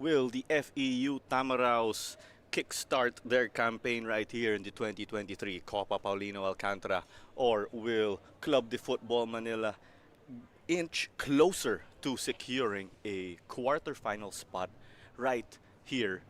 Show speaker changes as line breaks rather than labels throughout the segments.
Will the FEU Tamaraos kickstart their campaign right here in the 2023 Copa Paulino Alcantara? Or will Club de Futbol Manila inch closer to securing a quarterfinal spot right here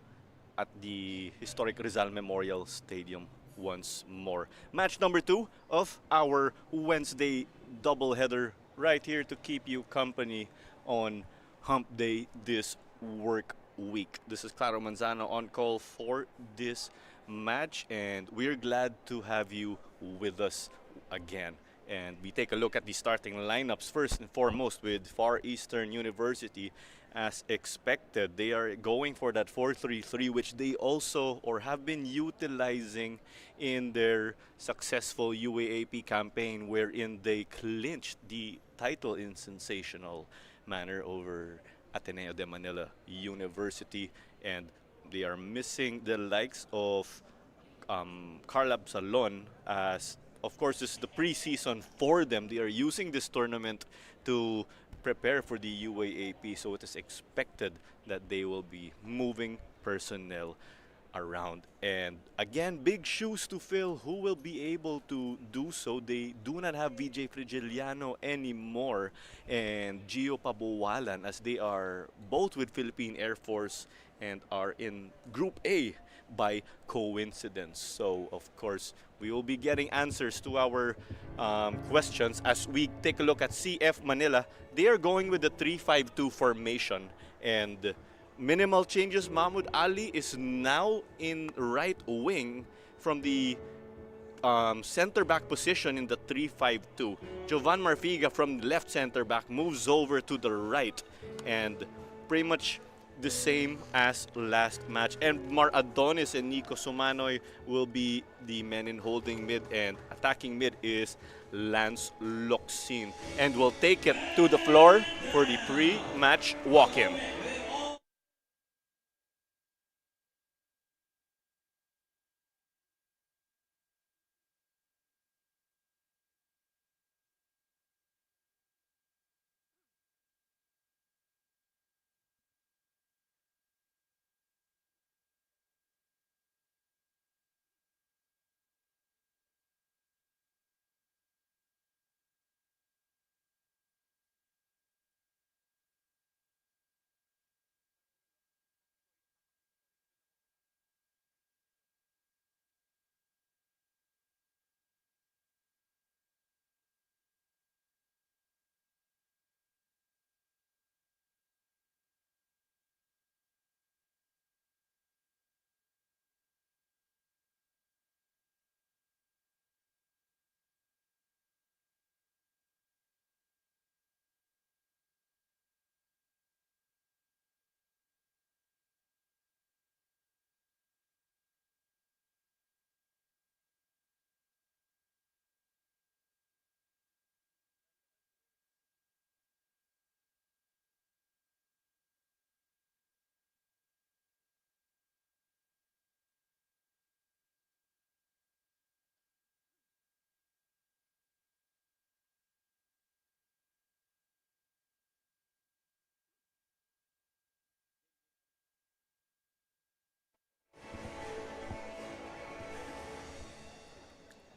at the historic Rizal Memorial Stadium once more? Match number 2 of our Wednesday doubleheader right here to keep you company on Hump Day this work week. This is Claro Manzano on call for this match, and we're glad to have you with us again. And we take a look at the starting lineups first and foremost with Far Eastern University. As expected, they are going for that 4-3-3, which they also or have been utilizing in their successful UAAP campaign, wherein they clinched the title in sensational manner over Ateneo de Manila University. And they are missing the likes of Carl Absalon, as of course this is the preseason for them. They are using this tournament to prepare for the UAAP, so it is expected that they will be moving personnel around. And again, big shoes to fill. Who will be able to do so? They do not have VJ Frigiliano anymore and Gio Pabuwalan, as they are both with Philippine Air Force and are in Group A by coincidence. So, of course, we will be getting answers to our questions as we take a look at CF Manila. They are going with the 3-5-2 formation, and minimal changes. Mahmoud Ali is now in right wing from the center back position in the 3-5-2. Jovan Marfiga from left center back moves over to the right, and pretty much the same as last match. And Mar Adonis and Nico Sumanoy will be the men in holding mid, and attacking mid is Lance Locsin. And we'll take it to the floor for the pre-match walk-in.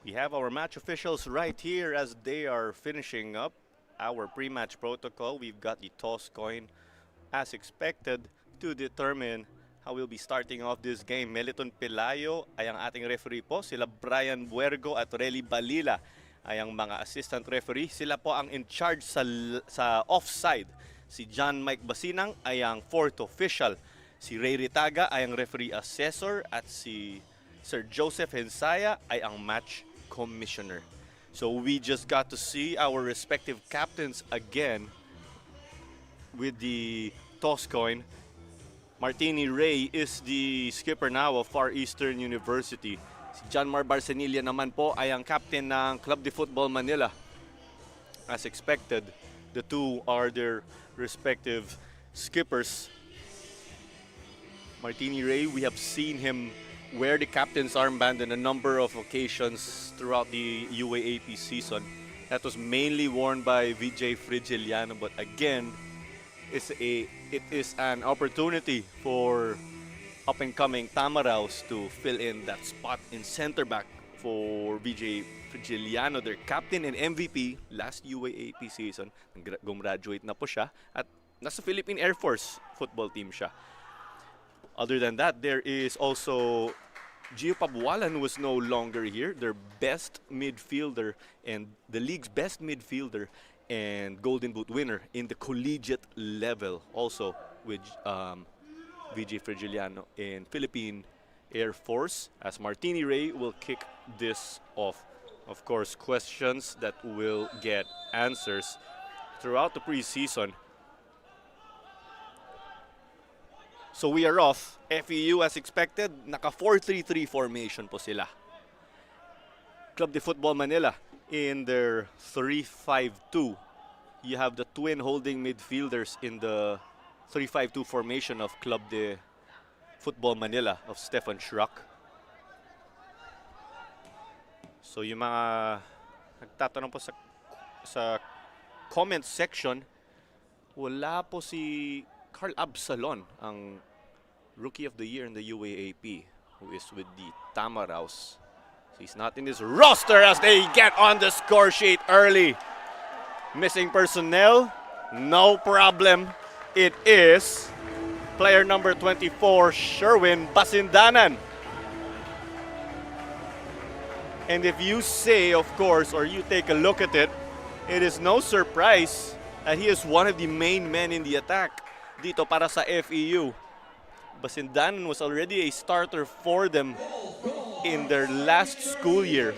We have our match officials right here as they are finishing up our pre-match protocol. We've got the toss coin as expected to determine how we'll be starting off this game. Meliton Pelayo ay ang ating referee po. Sila Brian Buergo at Relly Balila ay ang mga assistant referee. Sila po ang in charge sa offside. Si John Mike Basinang ay ang fourth official. Si Ray Ritaga ay ang referee assessor at si Sir Joseph Hensaya ay ang match commissioner. So we just got to see our respective captains again with the toss coin. Martini Ray is the skipper now of Far Eastern University. Si John Mar Barcenilla naman po ay ang captain ng Club de Futbol Manila. As expected, the two are their respective skippers. Martini Ray, we have seen him wear the captain's armband on a number of occasions throughout the UAAP season. That was mainly worn by VJ Frigiliano, but again, it is an opportunity for up and coming Tamaraos to fill in that spot in center back for VJ Frigiliano, their captain and MVP last UAAP season. Gumraduate na po siya at nasa Philippine Air Force football team siya. Other than that, there is also Gio Pabualan, who was no longer here, their best midfielder and the league's best midfielder and Golden Boot winner in the collegiate level, also with VJ Frigiliano in Philippine Air Force, as Martini Ray will kick this off. Of course, questions that will get answers throughout the preseason. So we are off. FEU, as expected, naka 4-3-3 formation po sila. Club de Futbol Manila in their 3-5-2. You have the twin holding midfielders in the 3-5-2 formation of Club de Futbol Manila of Stefan Schrock. So yung mga nagtatanong po sa comment section, wala po si Carl Absalon, ang Rookie of the Year in the UAAP, who is with the Tamaraos. So he's not in his roster as they get on the score sheet early. Missing personnel? No problem. It is player number 24, Sherwin Basindanan. And if you say, of course, or you take a look at it, it is no surprise that he is one of the main men in the attack dito para sa FEU. Basindanan was already a starter for them in their last school year,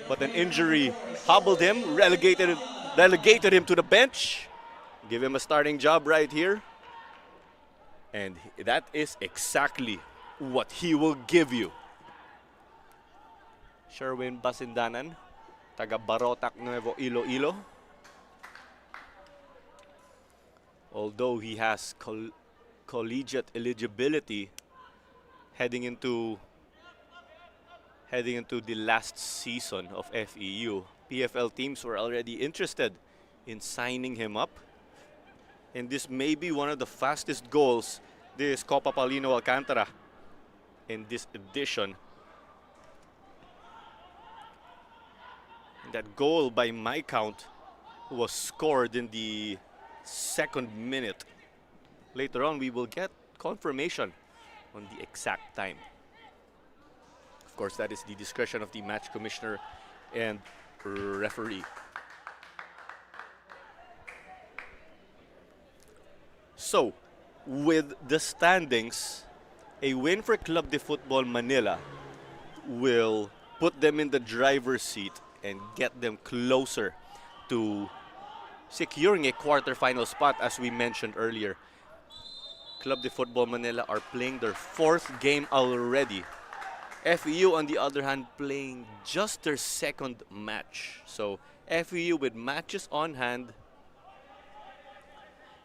but an injury hobbled him, relegated him to the bench. Give him a starting job right here. And that is exactly what he will give you. Sherwin Basindanan, taga Barotac, Nuevo Iloilo. Although he has collegiate eligibility heading into the last season of FEU, PFL teams were already interested in signing him up. And this may be one of the fastest goals this Copa Paulino Alcantara in this edition. That goal, by my count, was scored in the second minute. Later on, we will get confirmation on the exact time. Of course, that is the discretion of the match commissioner and referee. So, with the standings, a win for Club de Futbol Manila will put them in the driver's seat and get them closer to securing a quarterfinal spot, as we mentioned earlier. Club de Futbol Manila are playing their fourth game already. FEU, on the other hand, playing just their second match. So FEU with matches on hand,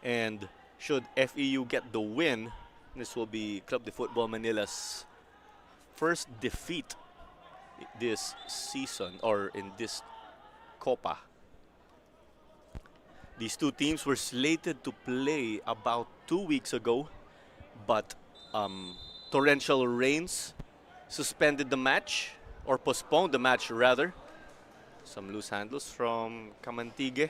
and should FEU get the win, this will be Club de Futbol Manila's first defeat this season, or in this Copa. These two teams were slated to play about 2 weeks ago, but torrential rains suspended the match, or postponed the match rather. Some loose handles from Camantigue.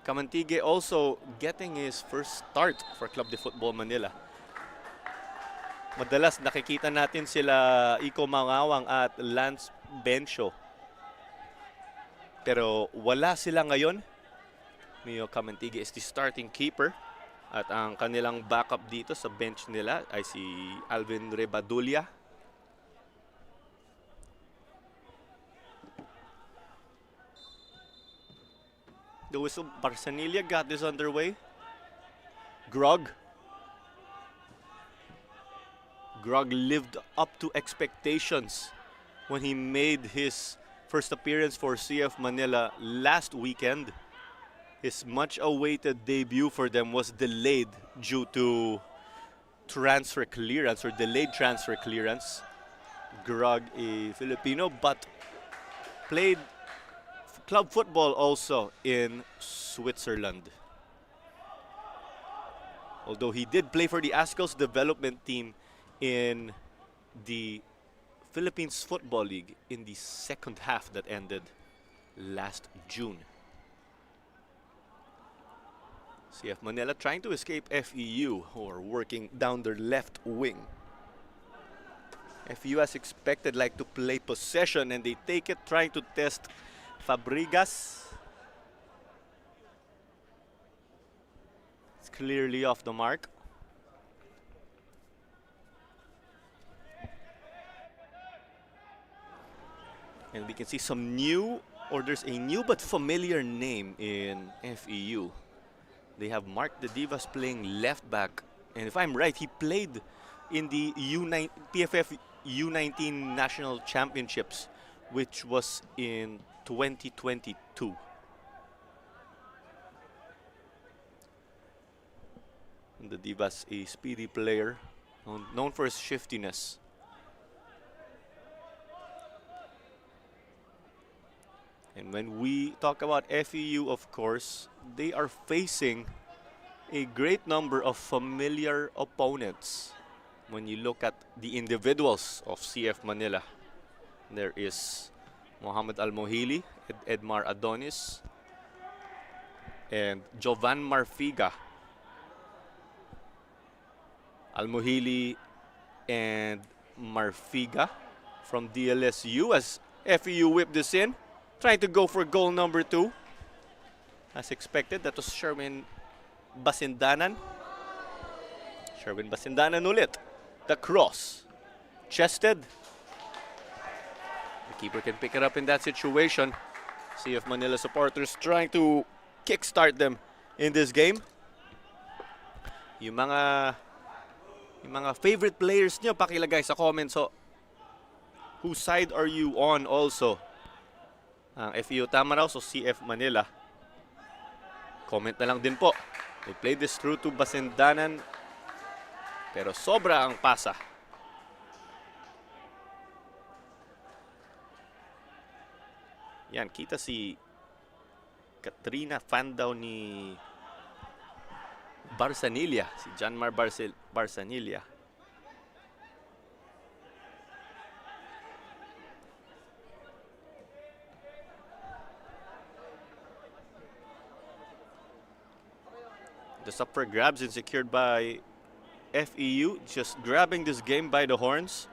Camantigue also getting his first start for Club de Futbol Manila. Madalas nakikita natin sila Iko Mangawang at Lance Bencio. Pero wala sila ngayon. Mio Camantigue is the starting keeper. At ang kanilang backup dito sa bench nila ay si Alvin Rebadulia. The whistle, Barsanilla got this underway. Grog lived up to expectations when he made his first appearance for CF Manila last weekend. His much-awaited debut for them was delayed due to transfer clearance, or delayed transfer clearance. Grog, a Filipino, but played club football also in Switzerland. Although he did play for the Ascals development team in the Philippines Football League in the second half that ended last June. CF Manila trying to escape FEU, who are working down their left wing. FEU, as expected, like to play possession, and they take it, trying to test Fabregas. It's clearly off the mark. And we can see some new, or there's a new but familiar name in FEU. They have Mark the Divas playing left back. And if I'm right, he played in the PFF U19 National Championships, which was in 2022. And the Divas, a speedy player, known for his shiftiness. And when we talk about FEU, of course, they are facing a great number of familiar opponents. When you look at the individuals of CF Manila, there is Mohamed Al-Mohili, Edmar Adonis, and Jovan Marfiga. Al-Mohili and Marfiga from DLSU as FEU whipped this in. Trying to go for goal number 2. As expected, that was Sherwin Basindanan. Sherwin Basindanan ulit. The cross. Chested. The keeper can pick it up in that situation. CF Manila supporters trying to kickstart them in this game. Yung mga favorite players nyo, pakilagay sa comments. So, whose side are you on also? Ang FEU Tamaraos o CF Manila? Comment na lang din po. They played this through to Basindanan, pero sobra ang pasa. Yan, kita si Katrina fan daw ni Barsanilla, si Janmar Barsanilla. Just up for grabs and secured by FEU, just grabbing this game by the horns.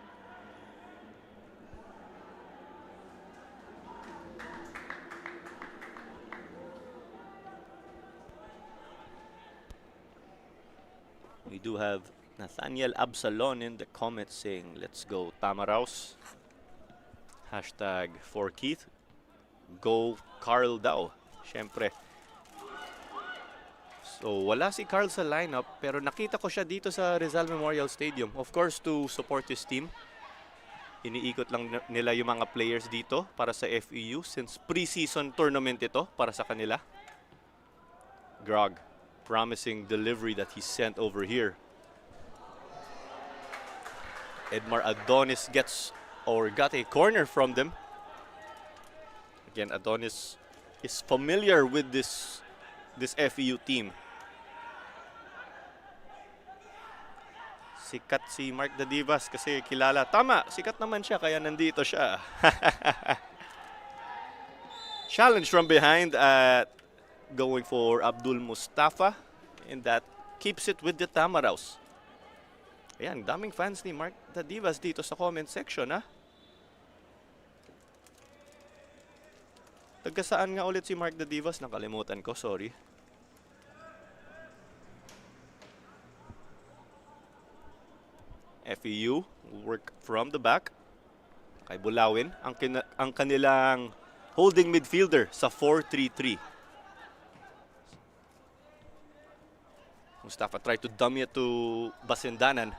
We do have Nathaniel Absalon in the comments saying, let's go Tamaraos. Hashtag for Keith. Go Carl daw. Siyempre. So, wala si Carl sa lineup, pero nakita ko siya dito sa Rizal Memorial Stadium. Of course, to support his team. Iniikot lang nila yung mga players dito para sa FEU since pre-season tournament ito para sa kanila. Grog, promising delivery that he sent over here. Edmar Adonis got a corner from them. Again, Adonis is familiar with this FEU team. Sikat si Mark the Divas kasi kilala. Tama, sikat naman siya kaya nandito siya. Challenge from behind at going for Abdul Mustafa, and that keeps it with the Tamaraos. Ayan, daming fans ni Mark the Divas dito sa comment section, ha? Taga saan nga ulit si Mark the Divas? Nakalimutan ko, sorry. FEU work from the back. Kay Bulawin, ang kanilang holding midfielder sa 4-3-3. Mustafa tried to dummy it to Basindanan.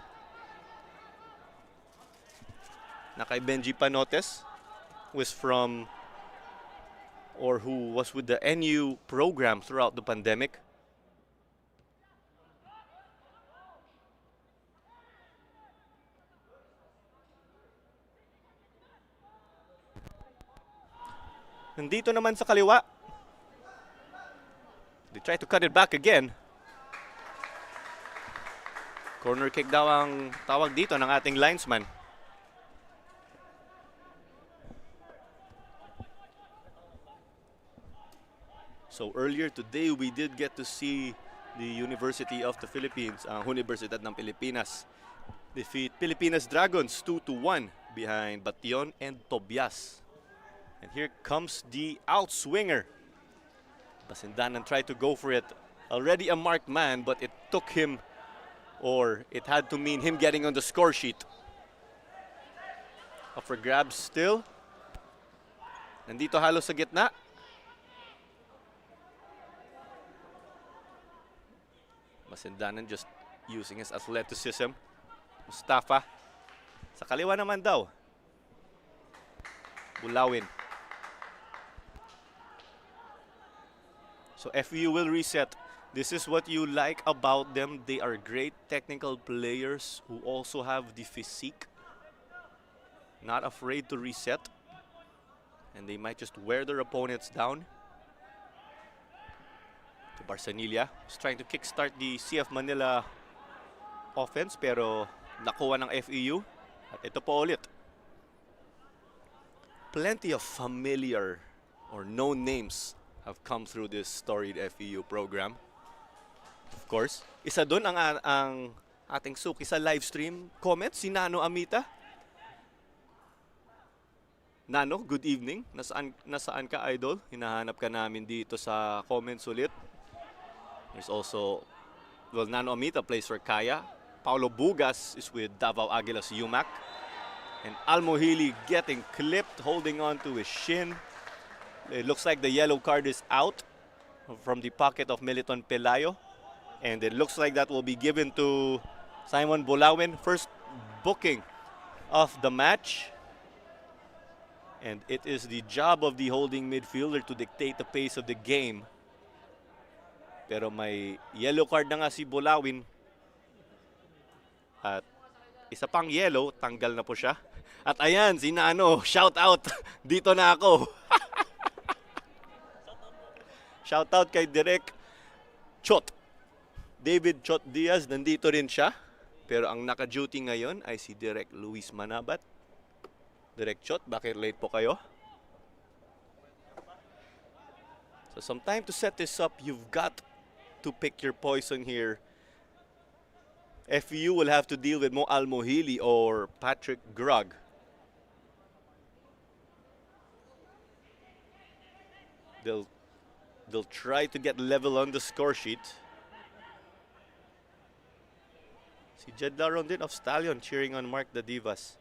Na kay Benji Panotes, who was with the NU program throughout the pandemic. Nandito naman sa kaliwa. They try to cut it back again. Corner kick daw ang tawag dito ng ating linesman. So earlier today, we did get to see the University of the Philippines, ang Universidad ng Pilipinas, defeat Pilipinas Dragons 2-1 behind Bation and Tobias. And here comes the outswinger. Basindanan tried to go for it. Already a marked man, but it took him, or it had to mean him getting on the score sheet. Up for grabs still. Nandito halos sa gitna. Basindanan just using his athleticism. Mustafa. Sa kaliwa naman daw. Bulawin. So FEU will reset. This is what you like about them. They are great technical players who also have the physique. Not afraid to reset. And they might just wear their opponents down. To Barsanilla, who's trying to kickstart the CF Manila offense, pero nakuha ng FEU. At ito po ulit. Plenty of familiar or known names have come through this storied FEU program. Of course, isa doon ang ating suki sa live stream comment, si Nano Amita. Nano, good evening. Nasaan ka, idol? Hinahanap ka namin dito sa comments ulit. There's also, well, Nano Amita plays for Kaya. Paulo Bugas is with Davao Aguilas UMAC. And Almohili getting clipped, holding on to his shin. It looks like the yellow card is out from the pocket of Militon Pelayo. And it looks like that will be given to Simon Bulawin. First booking of the match. And it is the job of the holding midfielder to dictate the pace of the game. Pero may yellow card na nga si Bulawin. At isa pang yellow, tanggal na po siya. At ayan, si Nano, shout out. Dito na ako. Shout out kay Direk Chot. David Chot Diaz, nandito rin siya. Pero ang naka-duty ngayon ay si Direk Luis Manabat. Direk Chot, bakit late po kayo? So some time to set this up. You've got to pick your poison here. FEU will have to deal with Mo Almohili or Patrick Grug. They'll try to get level on the score sheet. Si Jed Laron din of Stallion cheering on Mark the Divas.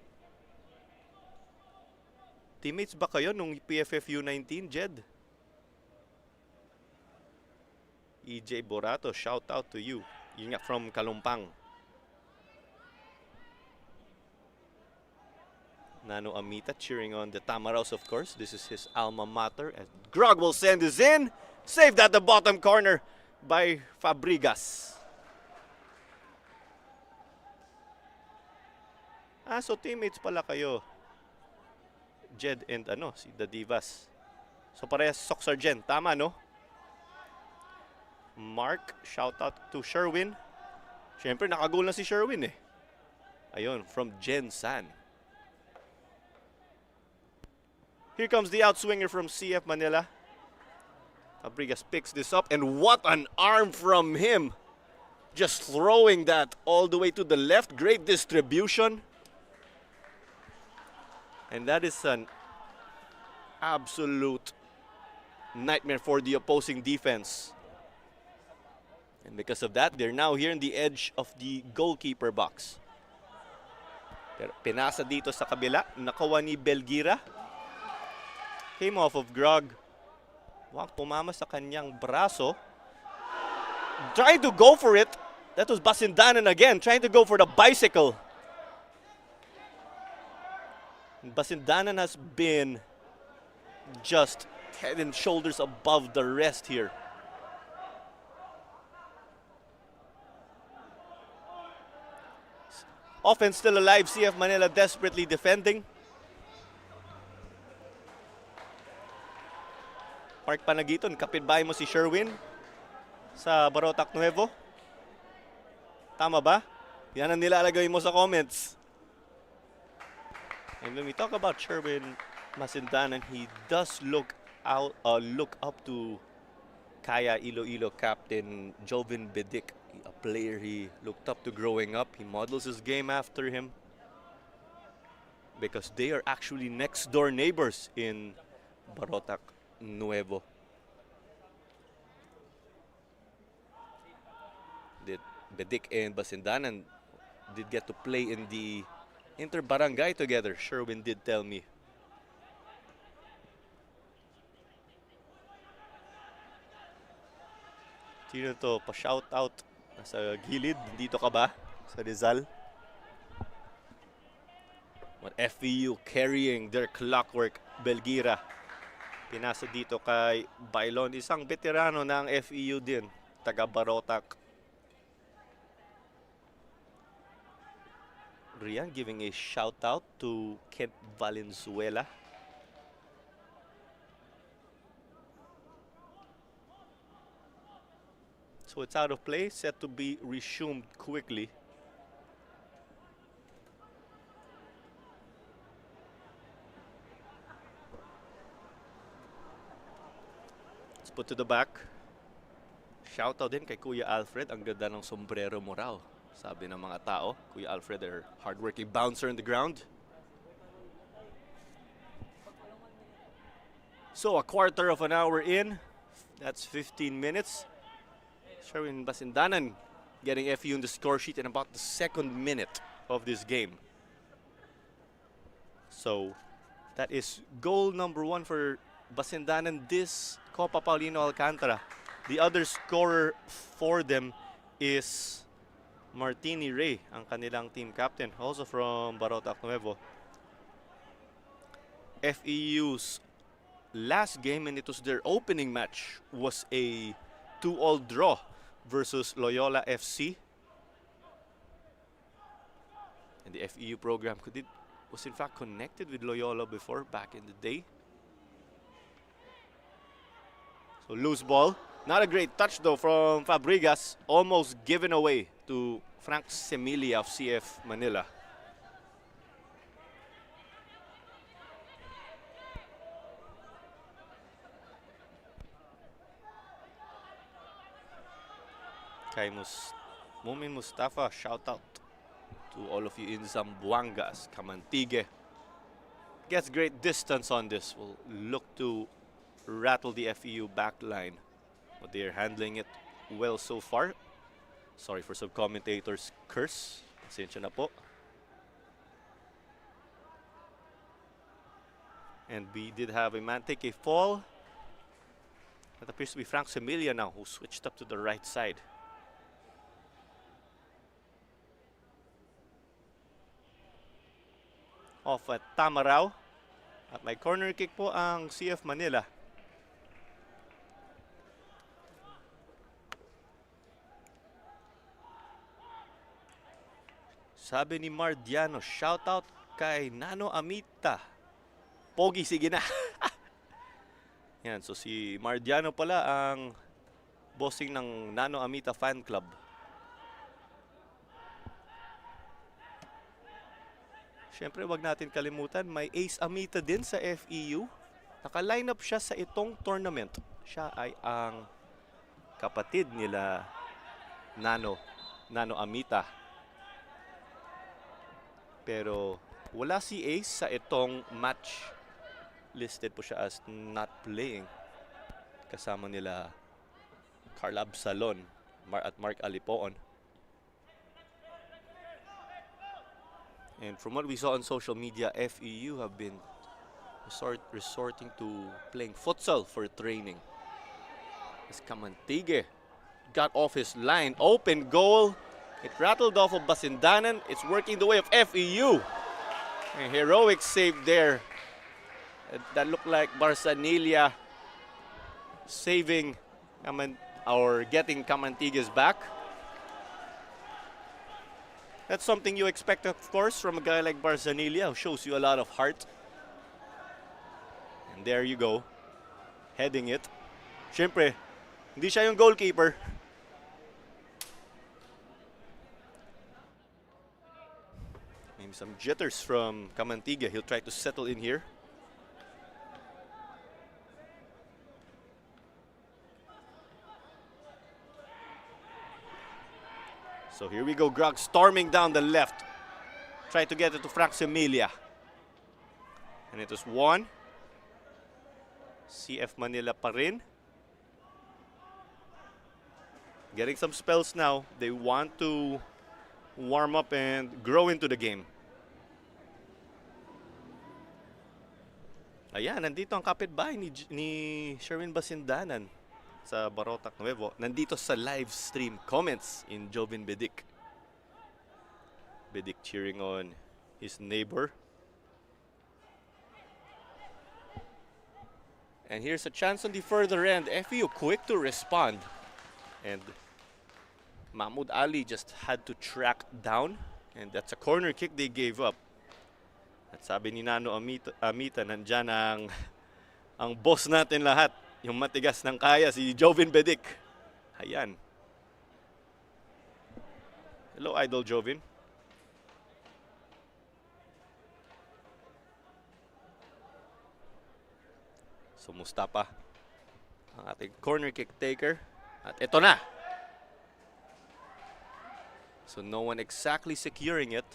Teammates ba kayo nung PFF U19, Jed? EJ Borato, shout out to you. Yun nga from Kalumpang. Nano Amita cheering on the Tamaraws, of course. This is his alma mater. And Grog will send this in. Saved at the bottom corner by Fabregas. So teammates pala kayo. Jed and si The Divas. So parehas Sok Sargent. Tama, no? Mark, shout out to Sherwin. Siyempre, nakagul na si Sherwin eh. Ayun, from Jen San. Here comes the outswinger from CF Manila. Fabregas picks this up, and what an arm from him. Just throwing that all the way to the left. Great distribution. And that is an absolute nightmare for the opposing defense. And because of that, they're now here in the edge of the goalkeeper box. Pero pinasa dito sa kabila. Nakawa ni Belgira. Came off of Grog. Wag pumama sa kanyang braso. Trying to go for it. That was Basindanan again. Trying to go for the bicycle. Basindanan has been just head and shoulders above the rest here. Offense still alive. CF Manila desperately defending. Mark Panagiton, kapitbahay mo si Sherwin sa Barotac Nuevo. Tama ba? Yan ang nilalagay mo sa comments. And when we talk about Sherwin Masindanan, he does look up to Kaya Iloilo captain Jovin Bedic, a player he looked up to growing up. He models his game after him because they are actually next door neighbors in Barotac Nuevo. Bedic and Masindanan did get to play in the inter-barangay together, Sherwin did tell me. Sino to? Pa-shoutout. Nasa gilid. Dito ka ba? Sa Rizal. What FEU carrying their clockwork. Belgira. Pinasa dito kay Bailon. Isang veterano ng FEU din. Taga Barotac. Rian giving a shoutout to Kent Valenzuela. So it's out of play, set to be resumed quickly. Let's put to the back. Shoutout din kay Kuya Alfred. Ang ganda ng sombrero mo raw, sabi ng mga tao. Kuya Alfred, their hardworking bouncer in the ground. So a quarter of an hour in. That's 15 minutes. Sherwin Masindanan getting FEU in the score sheet in about the second minute of this game. So that is goal number 1 for Masindanan this Copa Paulino Alcantara. The other scorer for them is Martini Ray, ang kanilang team captain, also from Barotac Nuevo. FEU's last game, and it was their opening match, was a 2-all draw versus Loyola FC. And the FEU program was in fact connected with Loyola before, back in the day. So loose ball. Not a great touch though from Fabregas. Almost given away to Frank Semilia of CF Manila. Kay Mumin Mustafa, shout out to all of you in Zamboangas, Camantigue. Gets great distance on this. Will look to rattle the FEU backline. But they're handling it well so far. Sorry for some commentators' curse. Pasensya na po. And we did have a man take a fall. That appears to be Frank Semilia now, who switched up to the right side. Off at Tamaraw. At may corner kick po ang CF Manila. Sabi ni Mardiano, shout out kay Nano Amita. Pogi, sige na. Yan, so si Mardiano pala ang bossing ng Nano Amita fan club. Siyempre, wag natin kalimutan, may Ace Amita din sa FEU. Naka-line up siya sa itong tournament. Siya ay ang kapatid nila Nano Amita. Pero wala si Ace sa itong match. Listed po siya as not playing. Kasama nila Carl Absalon at Mark Alipoon. And from what we saw on social media, FEU have been resorting to playing futsal for training. As Camantigue got off his line, open goal. It rattled off of Masindanan. It's working the way of FEU. A heroic save there. That looked like Barzanilia saving or getting Camantigue's back. That's something you expect, of course, from a guy like Barzanilia, who shows you a lot of heart. And there you go, heading it. Siyempre, hindi siya yung goalkeeper. Showing some jitters from Camantiga. He'll try to settle in here. So here we go, Grog storming down the left. Try to get it to Frank Semilia. And it was one. CF Manila pa rin. Getting some spells now. They want to warm up and grow into the game. Ayan, nandito ang kapitbahay ni Sherwin Basindanan sa Barotac Nuevo. Nandito sa live stream comments in Jovin Bedic. Bedic cheering on his neighbor. And here's a chance on the further end. FEU quick to respond. And Mahmoud Ali just had to track down. And that's a corner kick they gave up. At sabi ni Nano Amita, nandyan ang boss natin lahat. Yung matigas ng kaya, si Jovin Bedic. Ayan. Hello, Idol Jovin. So Mustafa, ang ating corner kick taker. At ito na. So no one exactly securing it.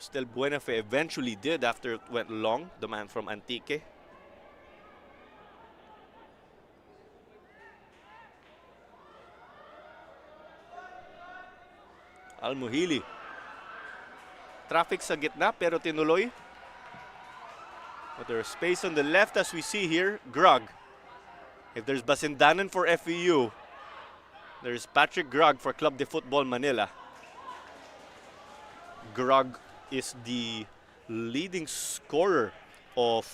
Still Buenafe eventually did after it went long. The man from Antique. Almuhili. Traffic sa gitna pero tinuloy. But there's space on the left as we see here. Grog. If there's Basindanan for FEU, there's Patrick Grog for Club de Futbol Manila. Grog is the leading scorer of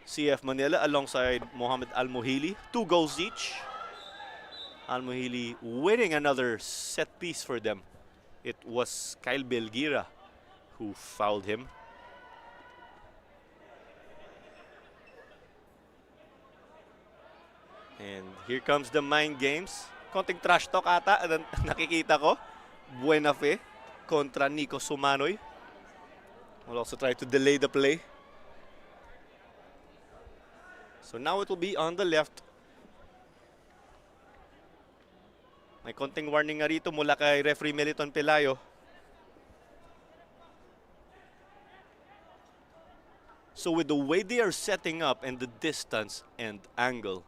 CF Manila alongside Mohamed Almuhili. 2 goals each. Almuhili winning another set piece for them. It was Kyle Belgira who fouled him. And here comes the mind games. Konting trash talk ata nakikita ko. Buenafe kontra Nico Sumanoy. Will also try to delay the play. So now it will be on the left. May konting warning nga rito mula kay referee Meliton Pelayo. So with the way they are setting up and the distance and angle,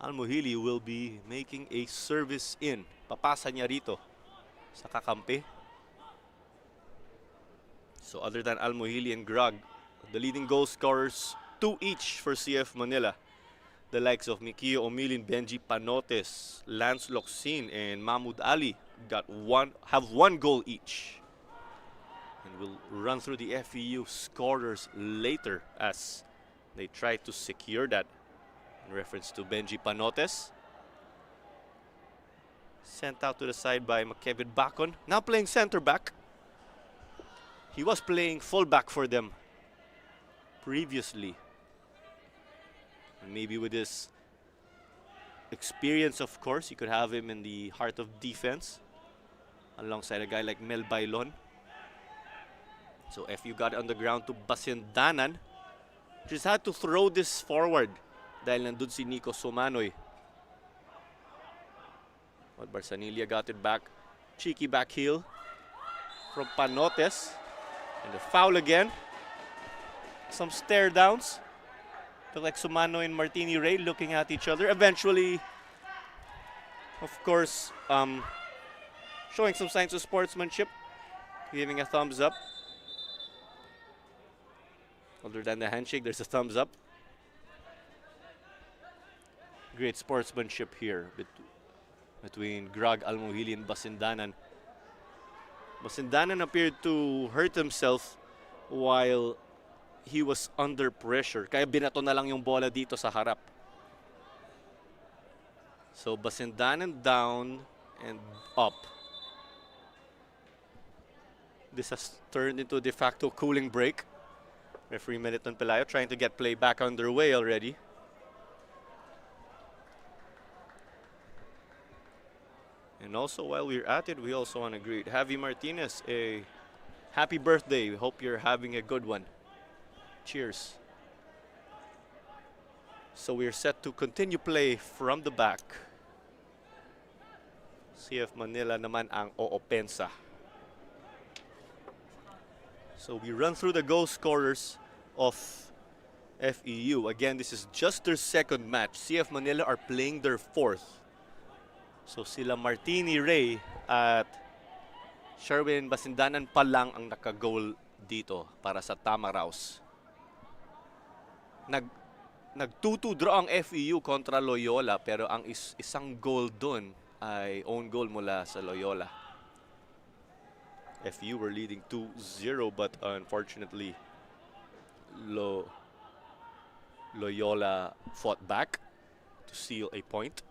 Almuhili will be making a service in. Papasa niya rito sa kakampi. So other than Almuhili and Grog, the leading goal scorers, 2 each for CF Manila. The likes of Mikio Omilin, Benji Panotes, Lance Locsin, and Mahmoud Ali have 1 goal each. And we'll run through the FEU scorers later as they try to secure that. In reference to Benji Panotes. Sent out to the side by Kevin Bacon. Now playing center back. He was playing fullback for them previously. And maybe with his experience, of course, you could have him in the heart of defense alongside a guy like Mel Bailon. So FEU got on the ground to Basindanan. Just had to throw this forward dahil nandun si Nico Sumanoy. But Barsanilla got it back. Cheeky back heel from Panotes. And the foul again. Some stare downs. Look like Sumanoy and Martini Ray looking at each other. Eventually, of course, showing some signs of sportsmanship. Giving a thumbs up. Other than the handshake, there's a thumbs up. Great sportsmanship here between Grog, Almuhili, and Basindanan. Basindanan appeared to hurt himself while he was under pressure. Kaya binato na lang yung bola dito sa harap. So Basindanan down and up. This has turned into a de facto cooling break. Referee Meliton Pelayo trying to get play back underway already. And And also, while we're at it, we also want to greet Javi Martinez a happy birthday. We hope you're having a good one. Cheers. So we're set to continue play from the back. CF Manila naman ang oopensa. So we run through the goal scorers of FEU. Again, this is just their second match. CF Manila are playing their fourth. So sila Martini Ray at Sherwin Basindanan pa lang ang naka-goal dito para sa Tamaraws. Nag-2-2 draw ang FEU kontra Loyola, pero ang isang goal dun ay own goal mula sa Loyola. FEU were leading 2-0, but unfortunately Loyola fought back to seal a point.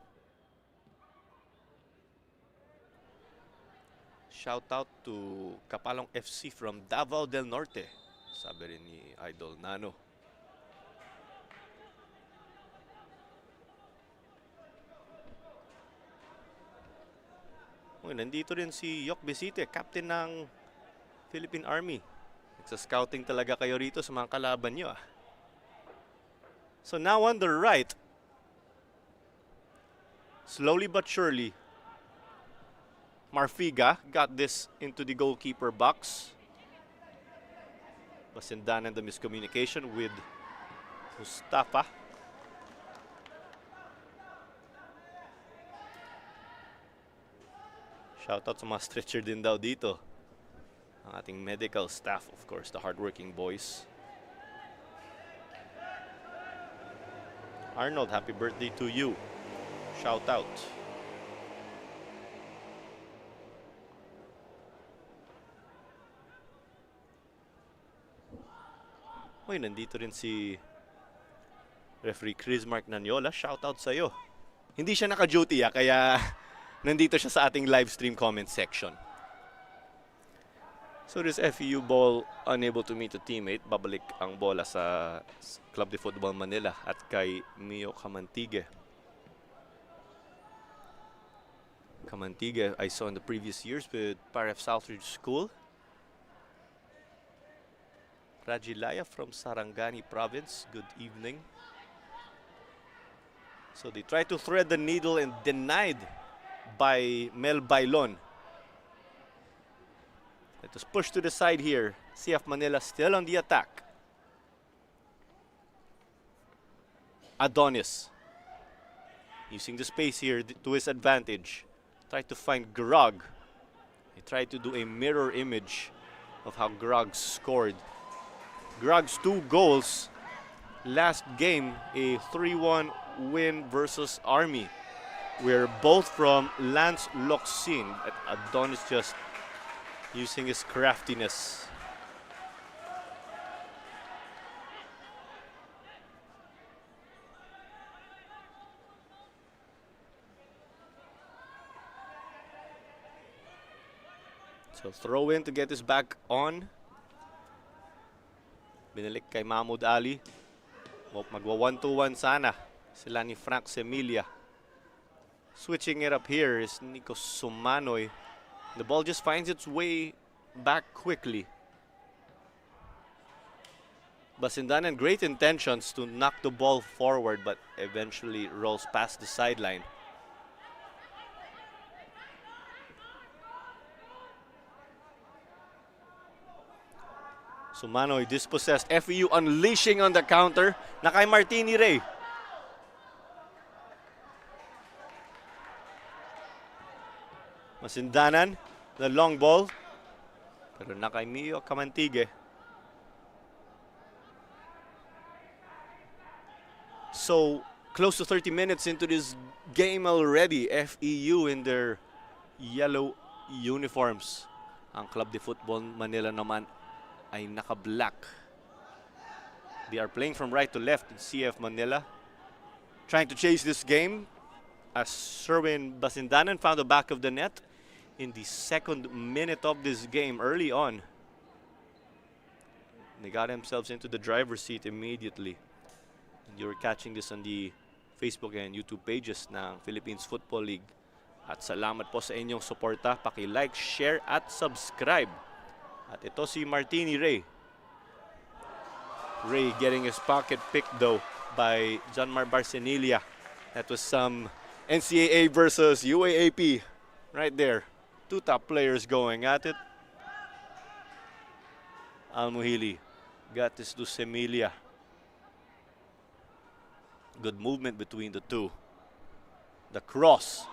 Shout out to Kapalong FC from Davao del Norte, sabi rin ni Idol Nano. Nandito rin si Yok Besite, captain ng Philippine Army. Nagsa-scouting talaga kayo rito sa mga kalaban nyo. So now on the right, slowly but surely, Marfiga got this into the goalkeeper box. Basindanan the miscommunication with Mustafa. Shoutout sa mga stretcher din daw dito. Ang ating medical staff, of course, the hardworking boys. Arnold, happy birthday to you. Shoutout. Nandito rin si referee Chris Mark Nanyola. Shoutout sa'yo. Hindi siya naka-duty kaya nandito siya sa ating live stream comment section. So this FEU ball unable to meet a teammate. Babalik ang bola sa Club de Futbol Manila at kay Mio Camantigue. Camantigue I saw in the previous years with Paref Southridge School. Rajilaya from Sarangani Province, good evening. So they tried to thread the needle and denied by Mel Bailon. It was pushed to the side here. CF Manila still on the attack. Adonis using the space here to his advantage. Tried to find Grog. He tried to do a mirror image of how Grog scored. Grog's 2 goals last game, a 3-1 win versus Army. We're both from Lance Locsin. Adonis just using his craftiness. So throw in to get his back on. Binalik kay Mahmoud Ali. Magwa 1-2-1 sana sila ni Frank Semilia. Switching it up here is Nico Sumanoy. The ball just finds its way back quickly. Basindanan, great intentions to knock the ball forward, but eventually rolls past the sideline. Sumanoy dispossessed. FEU unleashing on the counter. Na kay Martini Ray. Masindanan, the long ball. Pero na kay Mio Camantigue. So, close to 30 minutes into this game already. FEU in their yellow uniforms. Ang Club de Futbol Manila naman ay naka-black. They are playing from right to left in CF Manila. Trying to chase this game as Sherwin Basindanan found the back of the net in the second minute of this game early on. They got themselves into the driver's seat immediately. And you're catching this on the Facebook and YouTube pages ng Philippines Football League. At salamat po sa inyong suporta. Paki-like, share at subscribe. At ito si Martini Ray. Ray getting his pocket picked though by Janmar Barcenilia. That was some NCAA versus UAAP right there. Two top players going at it. Almuhili got this to Semilia. Good movement between the two. The cross.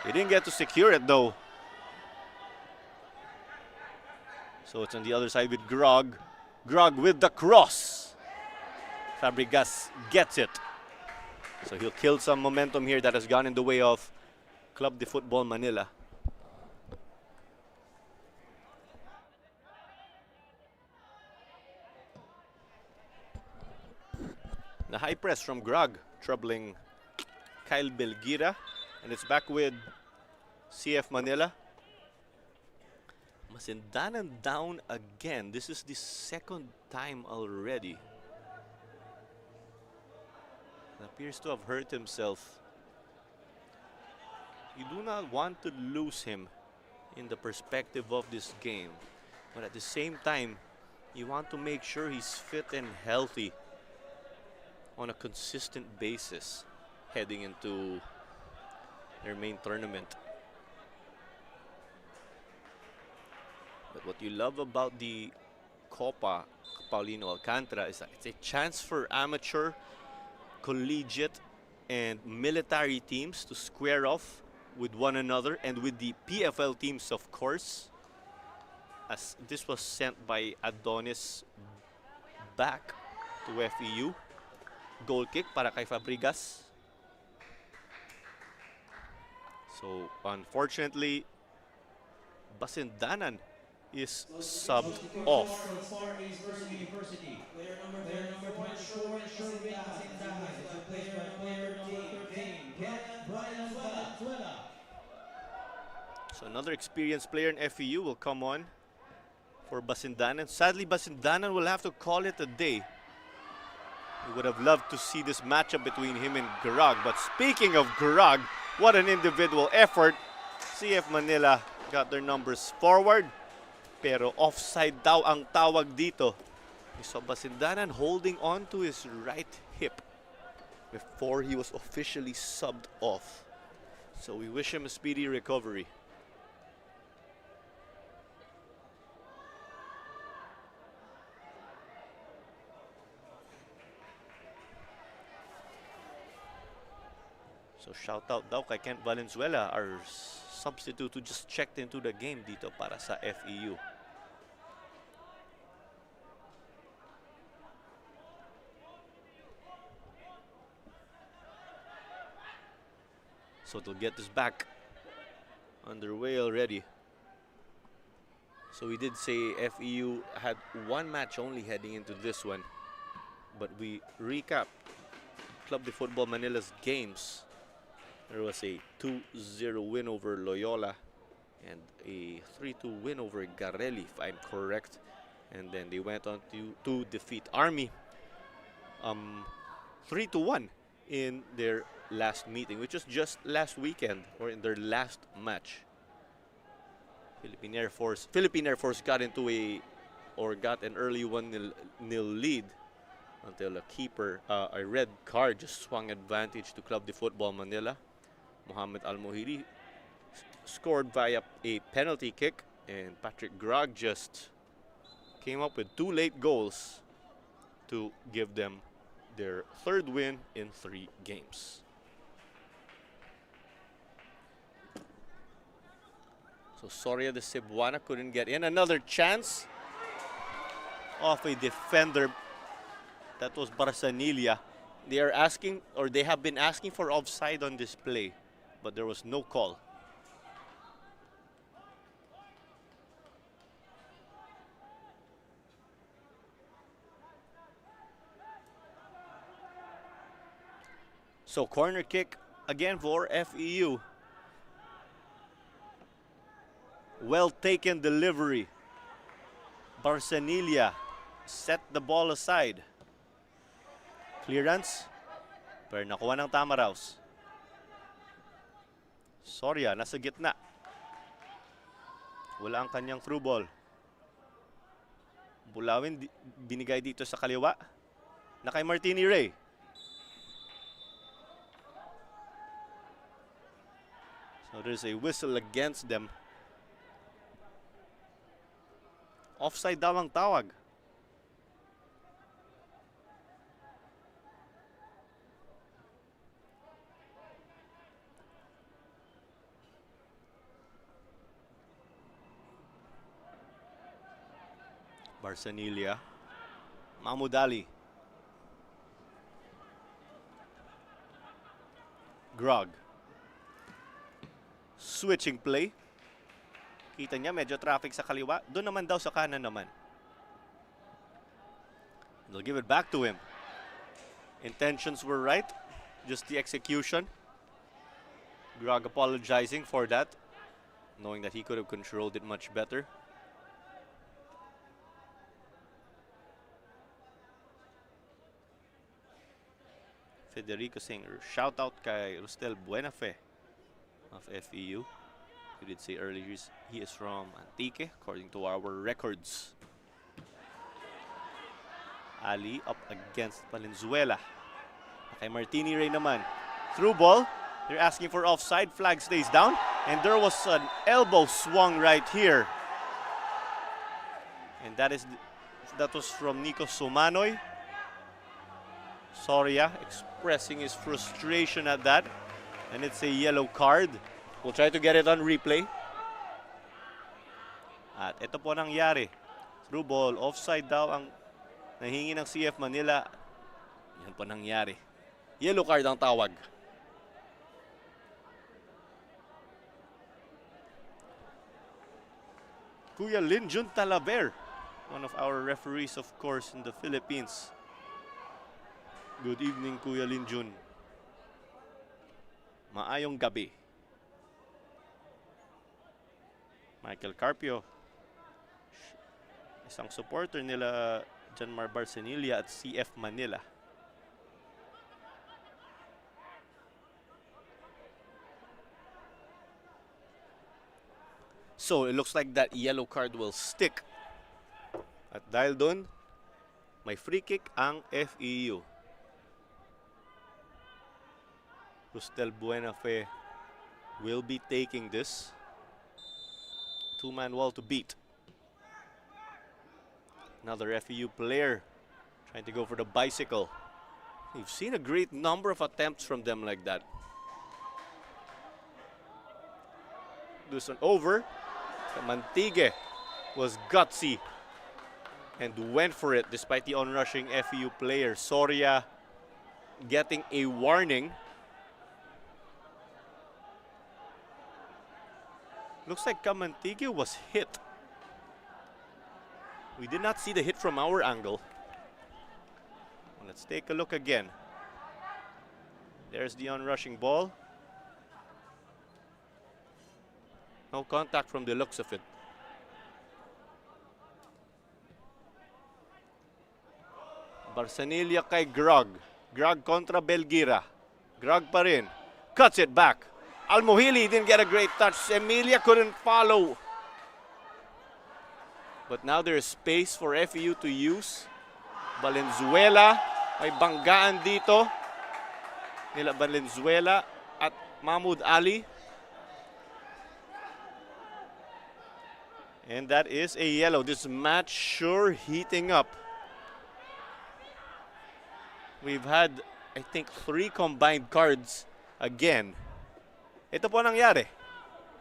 He didn't get to secure it though. So it's on the other side with Grog. Grog with the cross. Fabregas gets it. So he'll kill some momentum here that has gone in the way of Club de Futbol Manila. The high press from Grog, troubling Kyle Belgira. And it's back with CF Manila. Masindanan down again. This is the second time already. He appears to have hurt himself. You do not want to lose him in the perspective of this game. But at the same time, you want to make sure he's fit and healthy on a consistent basis heading into their main tournament. But what you love about the Copa Paulino Alcantara is that it's a chance for amateur, collegiate, and military teams to square off with one another and with the PFL teams, of course, as this was sent by Adonis back to FEU. Goal kick para kay Fabregas. So unfortunately, Basindanan is subbed off. So another experienced player in FEU will come on for Basindanan. Sadly, Basindanan will have to call it a day. We would have loved to see this matchup between him and Garag. But speaking of Garag, what an individual effort. CF Manila got their numbers forward. Pero offside daw ang tawag dito. We saw Basindanan holding on to his right hip before he was officially subbed off. So we wish him a speedy recovery. So shout out daw kay Kent Valenzuela, our substitute who just checked into the game dito para sa FEU. So they'll get this back underway already. So we did say FEU had one match only heading into this one. But we recap Club de Futbol Manila's games. There was a 2-0 win over Loyola and a 3-2 win over Garelli, if I'm correct. And then they went on to defeat Army 3-1 in their last meeting, which was just last weekend, or in their last match. Philippine Air Force got into got an early 1-0 lead until a red card just swung advantage to Club de Futbol Manila. Mohamed Al-Mohiri scored via a penalty kick, and Patrick Grog just came up with two late goals to give them their third win in 3 games. So Soria de Cebuana couldn't get in. Another chance of a defender. That was Barcenilia. They are asking, or they have been asking for offside on this play, but there was no call. So corner kick again for FEU. Well taken delivery. Barcenilia set the ball aside. Clearance, pero nakuha ng Tamaraos. Soria, nasa gitna. Wala ang kanyang through ball. Bulawin, binigay dito sa kaliwa. Na kay Martini Ray. So there's a whistle against them. Offside daw ang tawag. Barsanilla. Mahmoud Ali. Grog. Switching play. Kita niya medyo traffic sa kaliwa. Doon naman daw sa kanan naman. They'll give it back to him. Intentions were right. Just the execution. Grog apologizing for that, knowing that he could have controlled it much better. Federico saying shout out kay Rustel Buenafe of FEU. We did say earlier he is from Antique according to our records. Ali up against Valenzuela. Kay Martini Ray naman. Through ball. They're asking for offside. Flag stays down. And there was an elbow swung right here. And that was from Nico Sumanoy. Soria expressing his frustration at that. And it's a yellow card. We'll try to get it on replay. At ito po nangyari. Through ball, offside daw ang nahingi ng CF Manila. Yan po nangyari. Yellow card ang tawag. Kuya Linjun Talaber, one of our referees of course in the Philippines. Good evening, Kuya Linjun. Maayong gabi. Michael Carpio, isang supporter nila Janmar Barsanilla at CF Manila. So it looks like that yellow card will stick. At dahil doon, may free kick ang FEU. Rustel Buenafe will be taking this. Two-man wall to beat. Another FEU player trying to go for the bicycle. We've seen a great number of attempts from them like that. This one over. Mantigue was gutsy and went for it despite the onrushing FEU player. Soria getting a warning. Looks like Kamantigue was hit. We did not see the hit from our angle. Let's take a look again. There's the onrushing ball. No contact from the looks of it. Barsanilla kay Grog. Grog kontra Belgira. Grog pa rin. Cuts it back. Almohili didn't get a great touch. Emilia couldn't follow. But now there is space for FEU to use. Valenzuela. May banggaan dito. Nila Valenzuela at Mahmoud Ali. And that is a yellow. This match sure heating up. We've had, I think, 3 combined cards again. Ito po nangyari.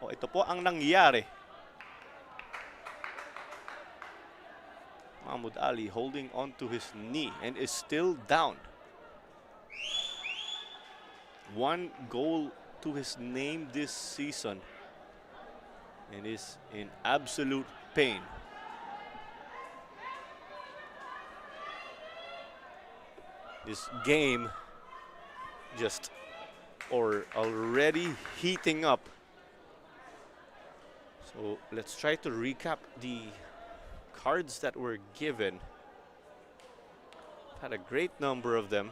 Ito po ang nangyari. Mahmoud Ali holding on to his knee and is still down. 1 goal to his name this season. And is in absolute pain. This game just already heating up. So let's try to recap the cards that were given. Had a great number of them.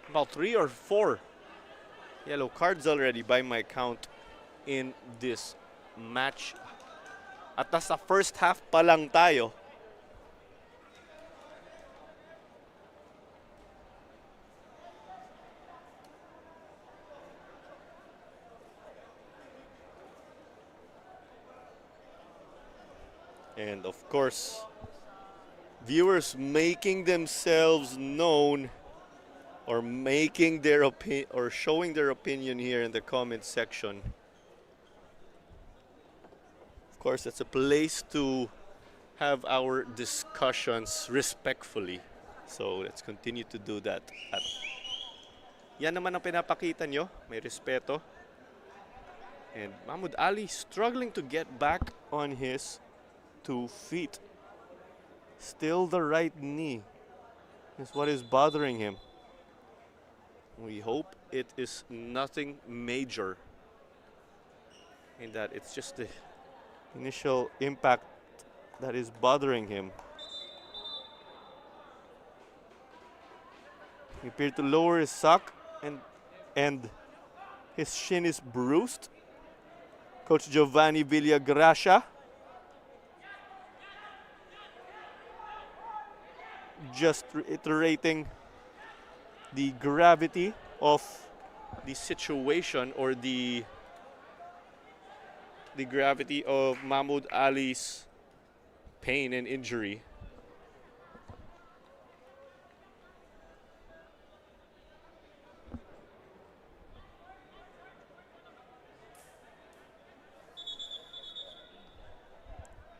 About 3 or 4 yellow cards already by my count. in this match. At nasa first half pa lang tayo. And of course, viewers making themselves known or making their opinion or showing their opinion here in the comment section. Of course, it's a place to have our discussions respectfully. So let's continue to do that. At yan naman ang pinapakita nyo, may respeto. And Mahmoud Ali struggling to get back on his 2 feet. Still the right knee is what is bothering him. We hope it is nothing major and that it's just the initial impact that is bothering him. He appeared to lower his sock and his shin is bruised. Coach Giovanni Villagracia just reiterating the gravity of the situation or the gravity of Mahmoud Ali's pain and injury.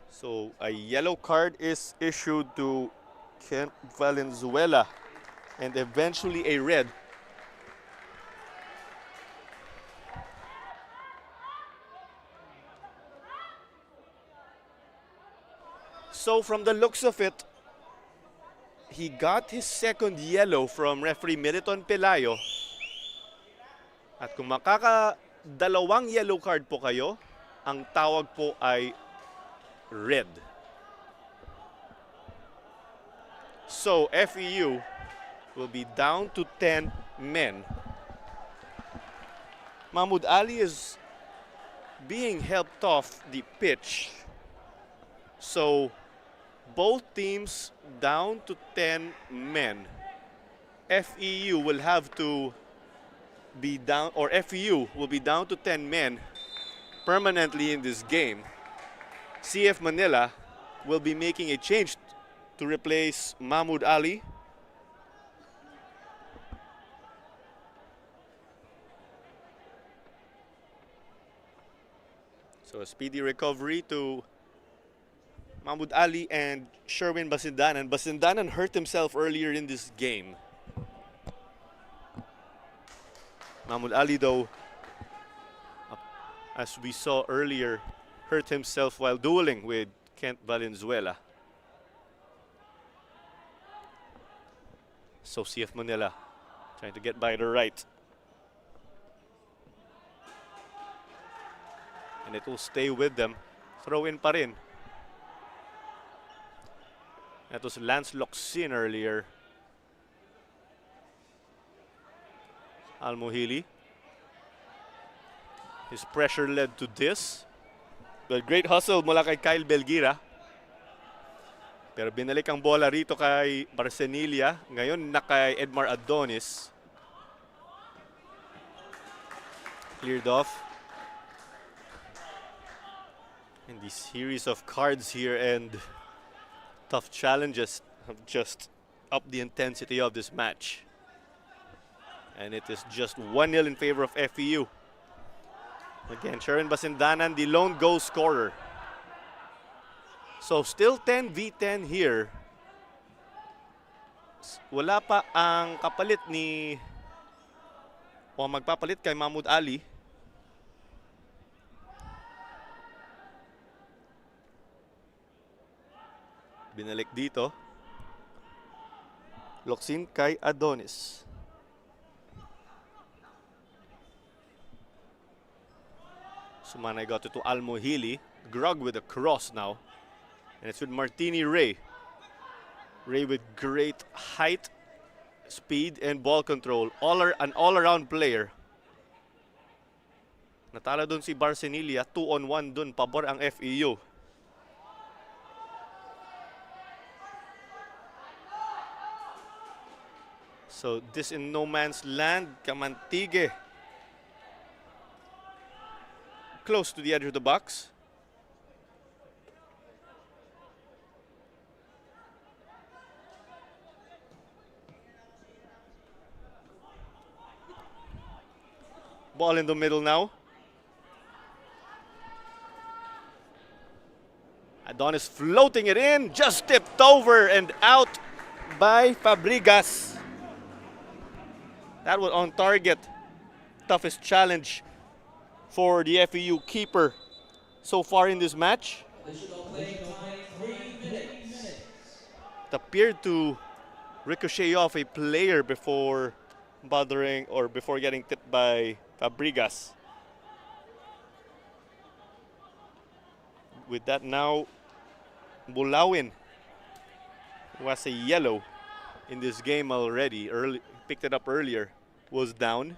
So a yellow card is issued to Kent Valenzuela and eventually a red. So from the looks of it, he got his second yellow from referee Militon Pelayo. At kung makakadalawang yellow card po kayo, ang tawag po ay red. So FEU will be down to 10 men. Mahmoud Ali is being helped off the pitch. So both teams down to 10 men. FEU will have to be down, or FEU will be down to 10 men permanently in this game. CF Manila will be making a change to replace Mahmoud Ali. So a speedy recovery to Mahmoud Ali and Sherwin Basindanan. Basindanan hurt himself earlier in this game. Mahmoud Ali, though, as we saw earlier, hurt himself while dueling with Kent Valenzuela. So CF Manila trying to get by the right. And it will stay with them. Throw in pa rin. That was Lance Locsin earlier. Almohili. His pressure led to this. But great hustle mula kay Kyle Belgira. Pero binalik ang bola rito kay Barcenilla. Ngayon na kay Edmar Adonis. Cleared off. And the series of cards here and tough challenges have just upped the intensity of this match. And it is just 1-0 in favor of FEU. Again, Sharon Basindanan, the lone goal scorer. So still 10v10 here. Wala pa ang kapalit ni o magpapalit kay Mahmoud Ali. Binalik dito. Locsin kay Adonis. Sumanay got it to Almohili. Grug with a cross now. And it's with Martini Ray. Ray with great height, speed, and ball control. An all-around player. Natalo dun si Barcenilia, 2-on-1 dun, pabor ang FEU. So this in no man's land, Kamantige. Close to the edge of the box. Ball in the middle now. Adonis floating it in, just tipped over and out by Fabregas. That was on target. Toughest challenge for the FEU keeper so far in this match. It appeared to ricochet off a player before bothering or before getting tipped by Fabregas. With that now, Bulawin, who has a yellow in this game already, picked it up earlier, was down.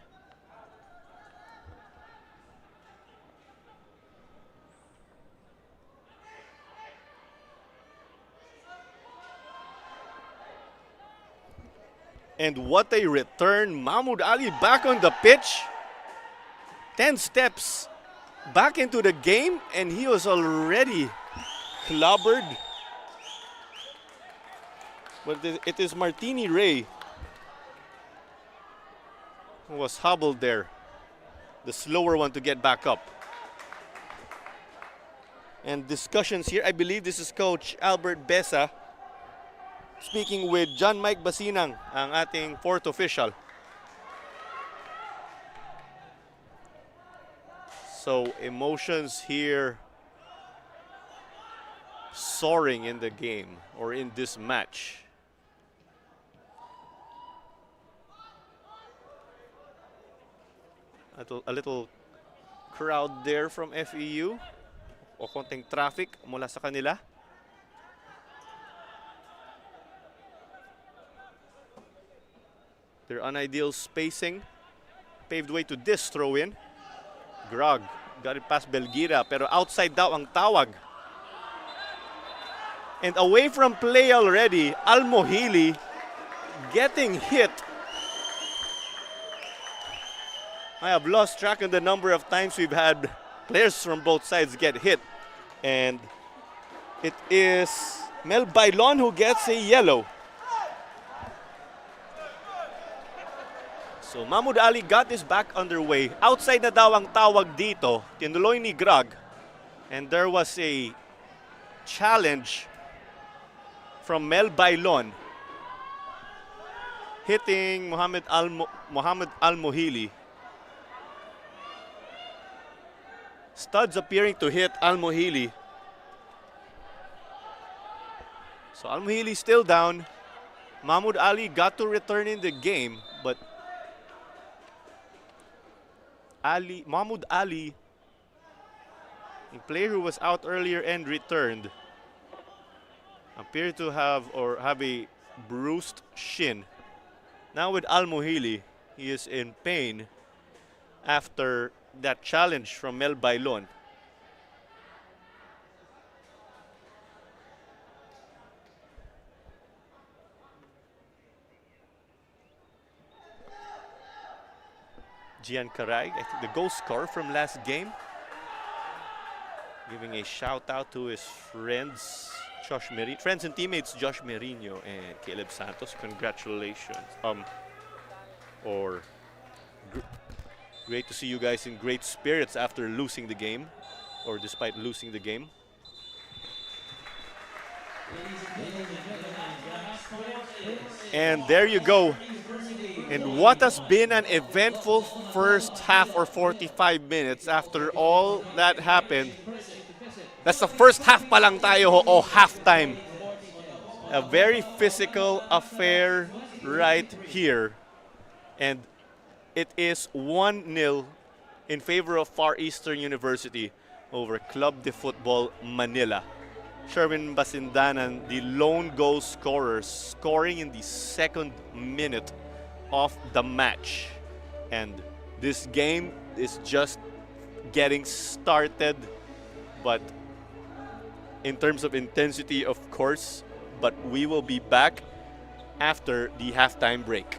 And what a return. Mahmoud Ali back on the pitch. 10 steps back into the game, and he was already clobbered. But it is Martini Ray who was hobbled there, the slower one to get back up. And discussions here, I believe this is Coach Albert Besa speaking with John Mike Basinang, ang ating fourth official. So emotions here soaring in the game or in this match. A little crowd there from FEU o konting traffic mula sa kanila. Their unideal spacing paved way to this throw-in. Grog got it past Belgira, pero outside daw ang tawag. And away from play already, Almohili getting hit. I have lost track of the number of times we've had players from both sides get hit. And it is Mel Bailon who gets a yellow. So Mahmoud Ali got this back underway. Outside na daw ang tawag dito, tinuloy ni Grog. And there was a challenge from Mel Bailon hitting Mohamed Almohili. Studs appearing to hit Almohili. So Almohili still down. Mahmoud Ali got to return in the game, but Mahmoud Ali, a player who was out earlier and returned, appeared to have a bruised shin. Now with Almohili, he is in pain after that challenge from Mel Bailon. Gian Caray, I think the goal scorer from last game, giving a shout out to his friends, friends and teammates Josh Merino and Caleb Santos. Congratulations. Great to see you guys in great spirits after losing the game, or despite losing the game. And there you go. And what has been an eventful first half or 45 minutes after all that happened. That's the first half pa lang tayo o halftime. A very physical affair right here. And it is 1-0 in favor of Far Eastern University over Club de Futbol Manila. Sherwin Basindanan, the lone goal scorer, scoring in the second minute of the match. And this game is just getting started, but in terms of intensity, of course. But we will be back after the halftime break.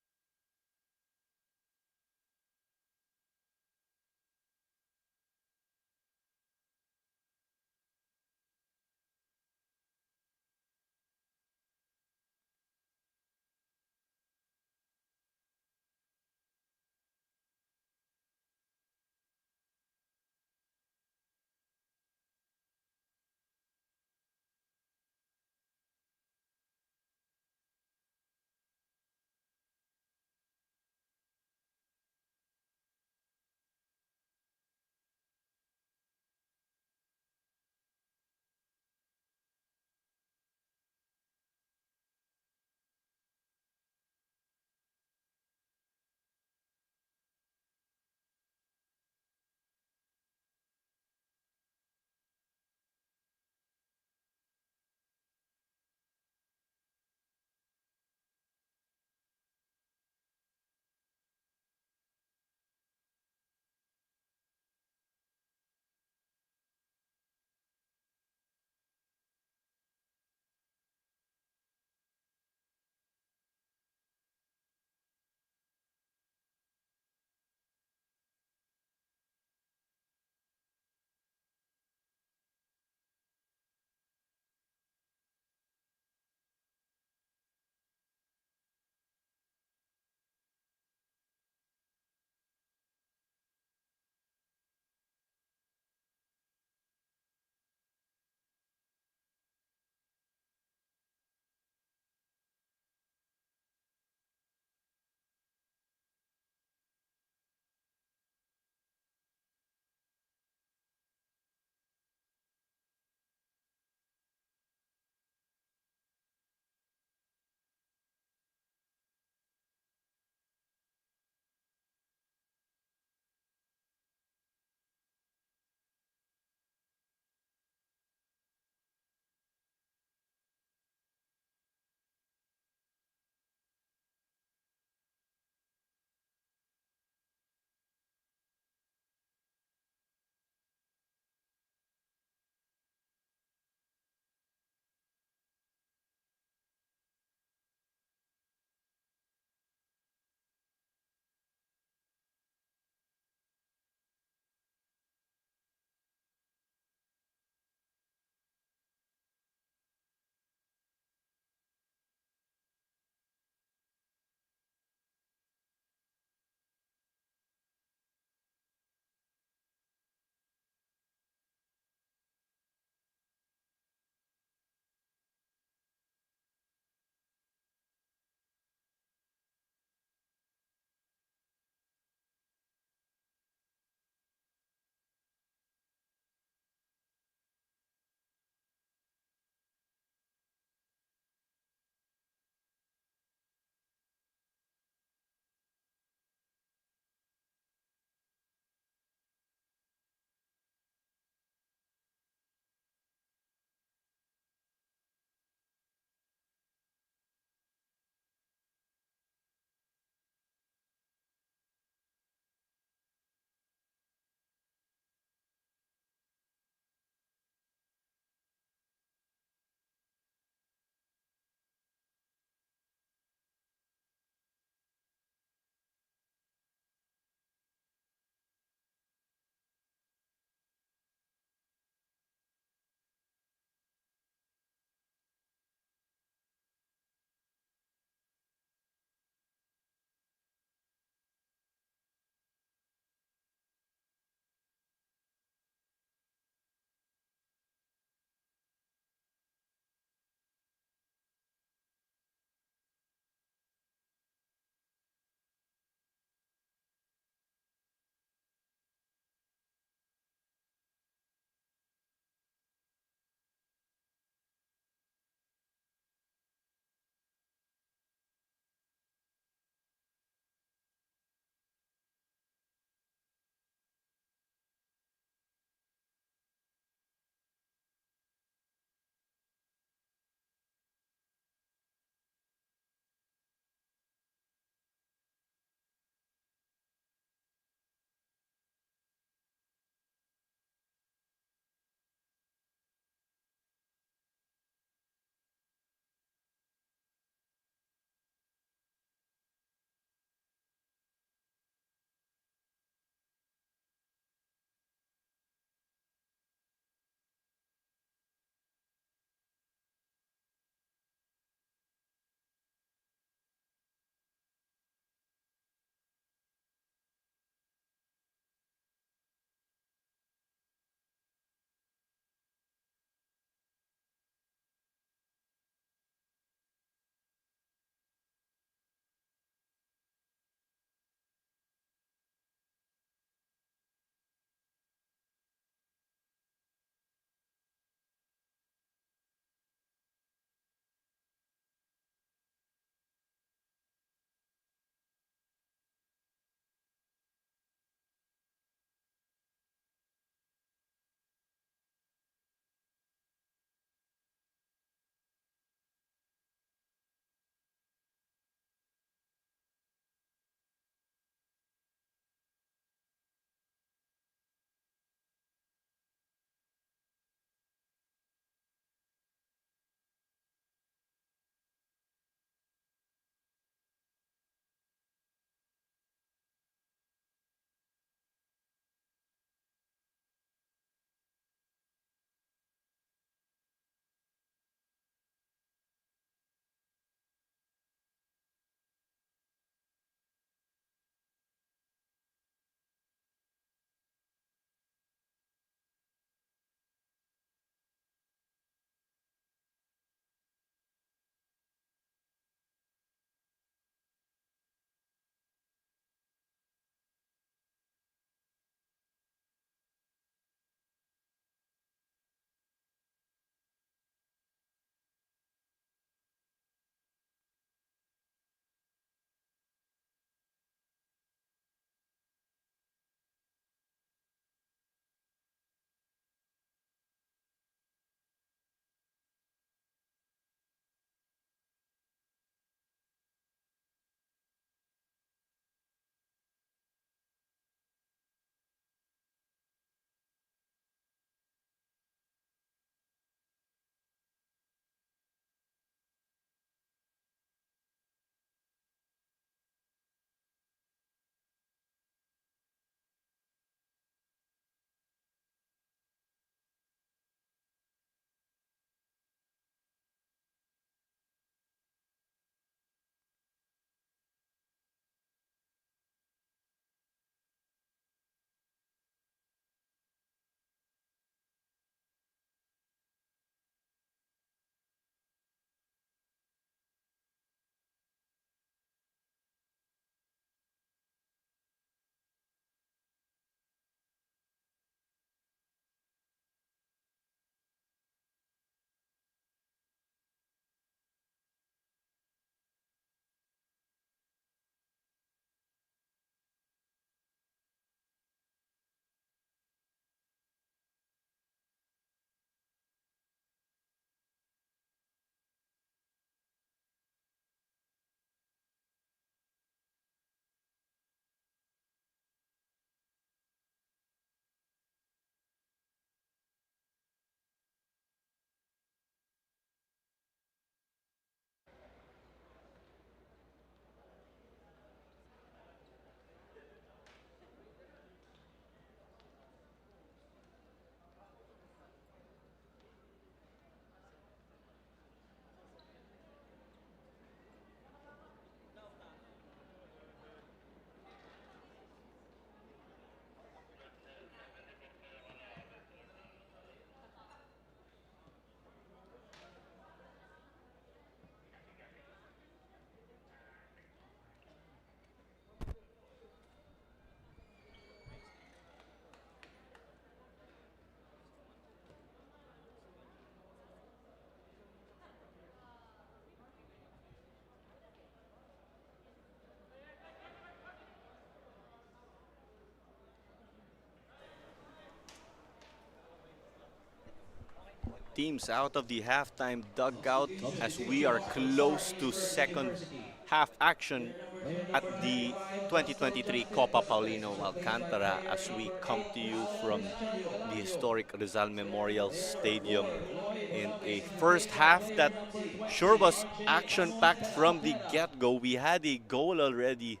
teams out of the halftime dugout as we are close to second
University.
half action
Player
at
number
the
95, Pastor
2023 Copa
Justin.
Paulino
Second
Alcantara
player
as we
number
come to
8,
you
Al
from the
Castillo.
historic Rizal Memorial
Player
Stadium
4, Lloyd
in a
Robin.
first half
Player
that
number
sure
20,
was
RJ
action-packed
Amon
from the
Alcantara.
get-go. We had a goal already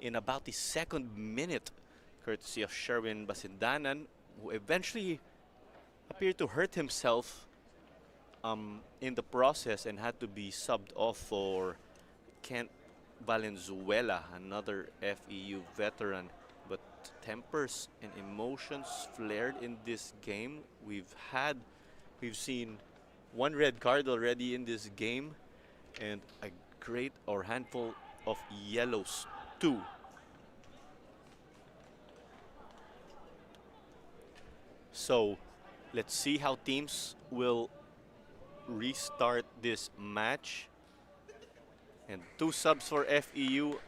in about the second minute, courtesy of Sherwin Basindanan, who eventually appeared to hurt himself in the process and had to be subbed off for Kent Valenzuela, another FEU veteran. But tempers and emotions flared in this game. We've seen one red card already in this game and a great or handful of yellows too. So let's see how teams will restart this match. And two subs for FEU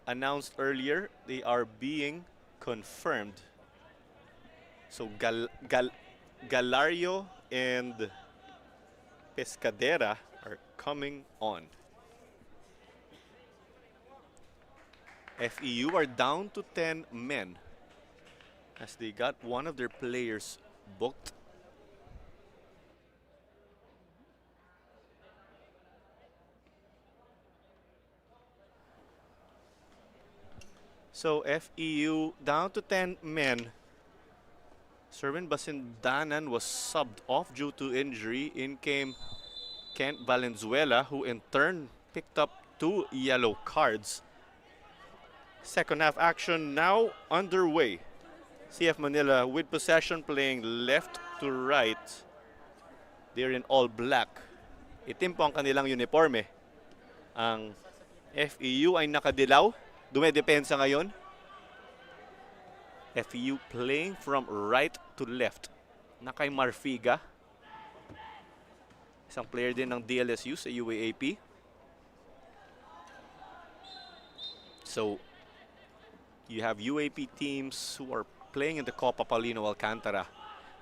announced earlier. They are being confirmed. So Galario and Pescadera are coming on. FEU are down to 10 men as they got one of their players booked. So FEU down to 10 men. Serwin Basindanan was subbed off due to injury. In came Kent Valenzuela, who in turn picked up 2 yellow cards. Second half action now underway. CF Manila with possession playing left to right. They're in all black. Itim po ang kanilang uniforme. Ang FEU ay nakadilaw. Dumedepensa ngayon. FEU playing from right to left. Nakay Marfiga. Isang player din ng DLSU sa UAAP. So, you have UAP teams who are playing in the Copa Paulino Alcantara.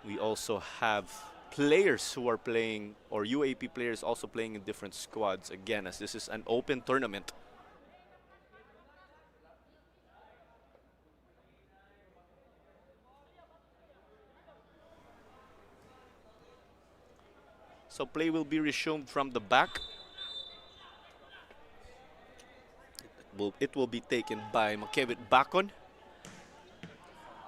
We also have players who are playing, or UAP players also playing in different squads. Again, as this is an open tournament. So play will be resumed from the back. It will be taken by Makewit Bacon.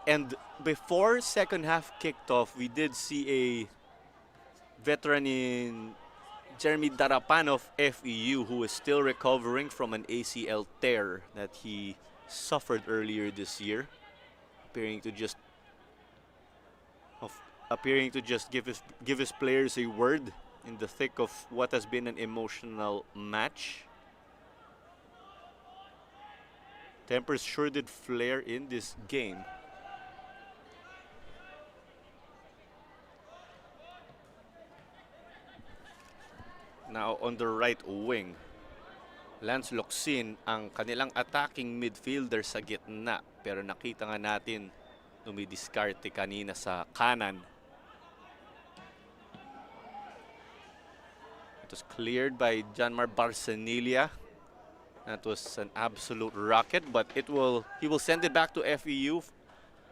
And before second half kicked off, we did see a veteran in Jeremy Darapan of FEU who is still recovering from an ACL tear that he suffered earlier this year, appearing to just give his players a word in the thick of what has been an emotional match. Tempers sure did flare in this game. Now on the right wing, Lance Locsin ang kanilang attacking midfielder sa gitna. Pero nakita nga natin dumidiskarte kanina sa kanan. It was cleared by Janmar Barcenilia. That was an absolute rocket, but he will send it back to FEU.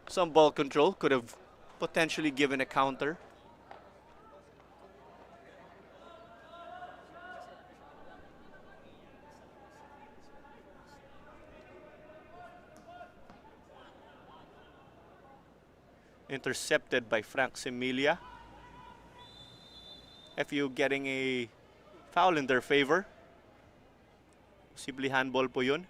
Some ball control could have potentially given a counter. Intercepted by Frank Semilia. FEU getting a foul in their favor. Possibly handball po yun.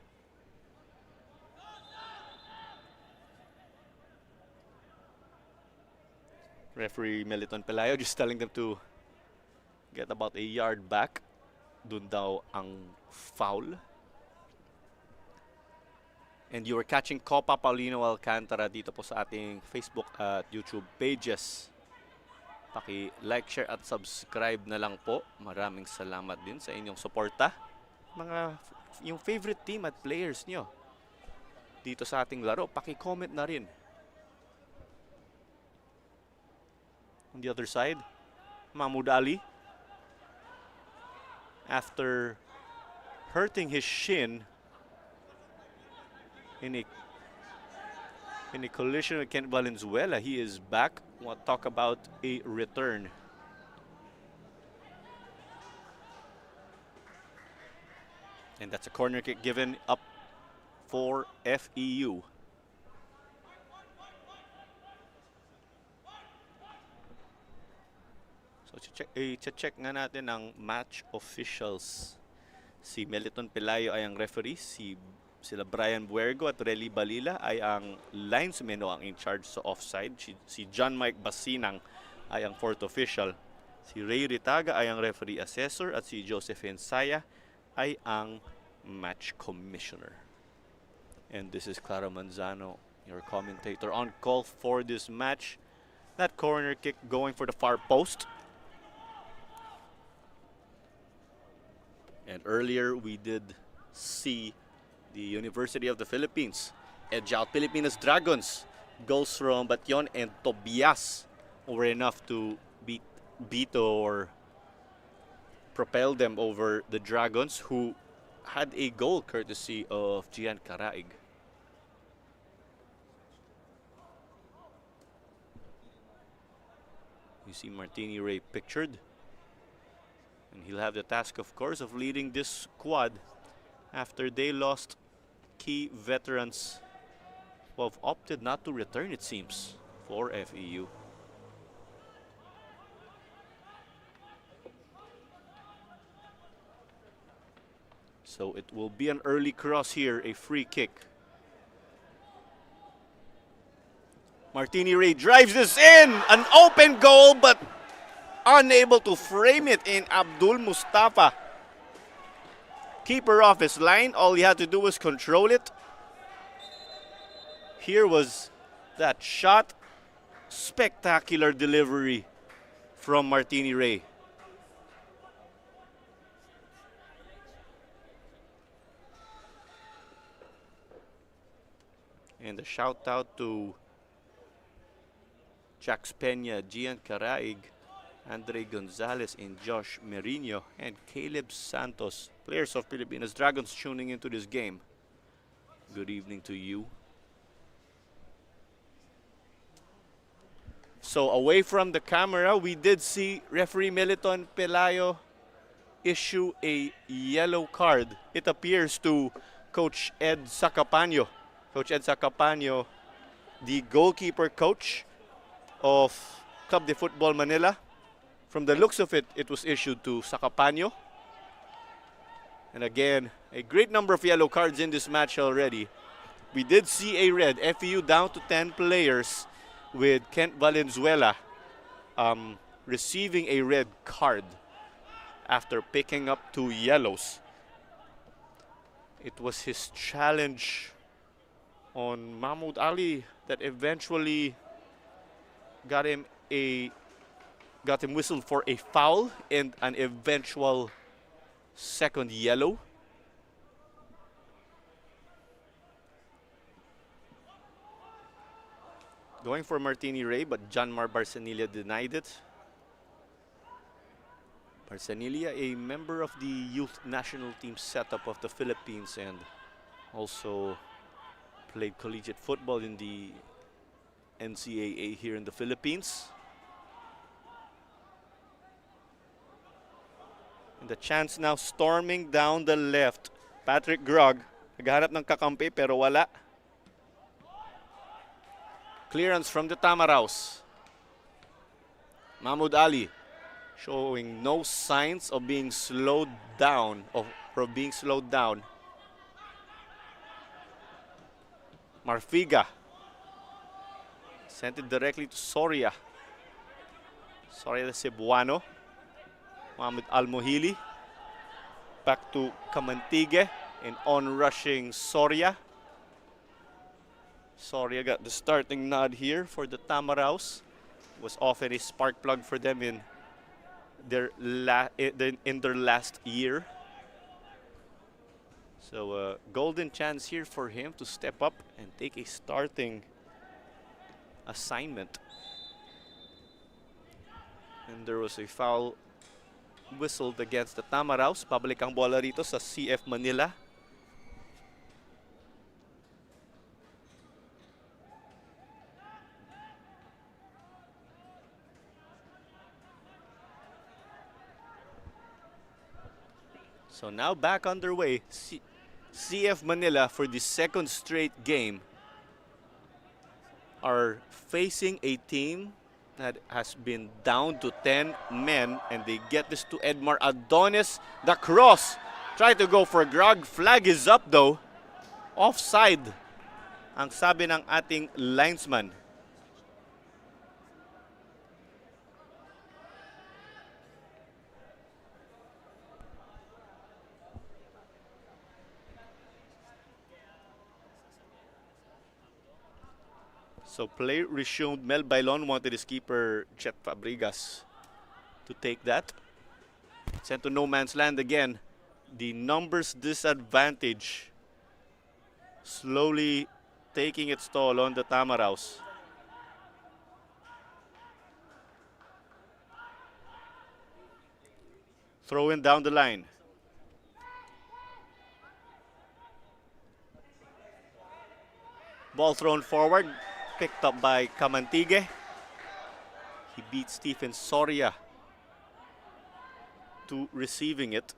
Referee Meliton Pelayo just telling them to get about a yard back. Dun daw ang foul. And you are catching Copa Paulino Alcantara dito po sa ating Facebook at YouTube pages. Paki-like, share at subscribe na lang po. Maraming salamat din sa inyong suporta. Yung favorite team at players nyo dito sa ating laro, paki-comment na rin. On the other side, Mahmoud Ali, after hurting his shin in a collision with Kent Valenzuela, he is back. We'll talk about a return. And that's a corner kick given up for FEU. So check nga natin ang match officials. Si Meliton Pelayo ay ang referee, sila Brian Buergo at Relly Balila ay ang linesmen o ang in charge sa offside. Si John Mike Basinang ay ang fourth official. Si Ray Ritaga ay ang referee assessor at si Joseph Ensaya ay ang match commissioner. And this is Clara Manzano, your commentator on call for this match. That corner kick going for the far post. And earlier we did see the University of the Philippines edge out Pilipinas Dragons. Goals from Bation and Tobias were enough to beat or propel them over the Dragons, who had a goal courtesy of Gian Caraig. You see Martini Ray pictured. And he'll have the task, of course, of leading this squad after they lost key veterans who have opted not to return, it seems, for FEU. So it will be an early cross here, a free kick. Martini Ray drives this in, an open goal, but unable to frame it in Abdul Mustafa. Keeper off his line, all he had to do was control it. Here was that shot. Spectacular delivery from Martini Ray. And a shout out to Jax Peña, Gian Caraig, Andre Gonzalez, and Josh Merino, and Caleb Santos, players of Pilipinas Dragons tuning into this game. Good evening to you. So away from the camera, we did see referee Meliton Pelayo issue a yellow card. It appears to Coach Ed Sacapaño. Coach Ed Sacapaño, the goalkeeper coach of Club de Futbol Manila. From the looks of it, it was issued to Sacapaño. And again, a great number of yellow cards in this match already. We did see a red. FEU down to 10 players with Kent Valenzuela receiving a red card after picking up 2 yellows. It was his challenge on Mahmoud Ali that eventually got him whistled for a foul and an eventual second yellow. Going for Martini Ray, but Janmar Barsanilla denied it. Barsanilla, a member of the youth national team setup of the Philippines, and also played collegiate football in the NCAA here in the Philippines. And the chance now storming down the left. Patrick Grog, naghahanap ng kakampi pero wala. Clearance from the Tamaraws. Mahmoud Ali showing no signs of being slowed down, Marfiga sent it directly to Soria. Soria de Cebuano. Mohamed Almohili. Back to Camantigue and on-rushing Soria. Soria got the starting nod here for the Tamaraws. Was often a spark plug for them in their last year. So a golden chance here for him to step up and take a starting assignment. And there was a foul whistled against the Tamaraws. Pabalik ang bola rito sa CF Manila. So now back underway. CF Manila for the second straight game are facing a team that has been down to 10 men, and they get this to Edmar Adonis. The cross. Try to go for Grog. Flag is up though. Offside. Ang sabi ng ating linesman. So play resumed. Mel Bailon wanted his keeper, Chet Fabregas, to take that. Sent to no man's land again. The numbers disadvantage slowly taking its toll on the Tamaraws. Throw in down the line. Ball thrown forward. Picked up by Camantigue. He beat Stephen Soria to receiving it.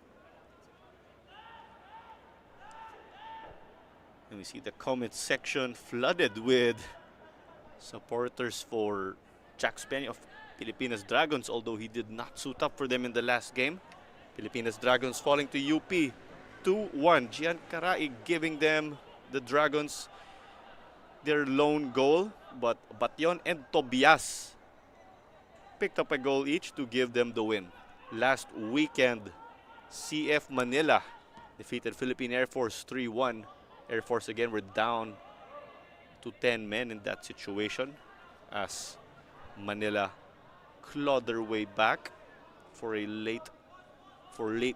And we see the comment section flooded with supporters for Jack Spenny of Pilipinas Dragons, although he did not suit up for them in the last game. Pilipinas Dragons falling to UP 2-1. Gian Carai giving them, the Dragons, their lone goal, but Batyon and Tobias picked up a goal each to give them the win. Last weekend, CF Manila defeated Philippine Air Force 3-1. Air Force again were down to 10 men in that situation as Manila clawed their way back for late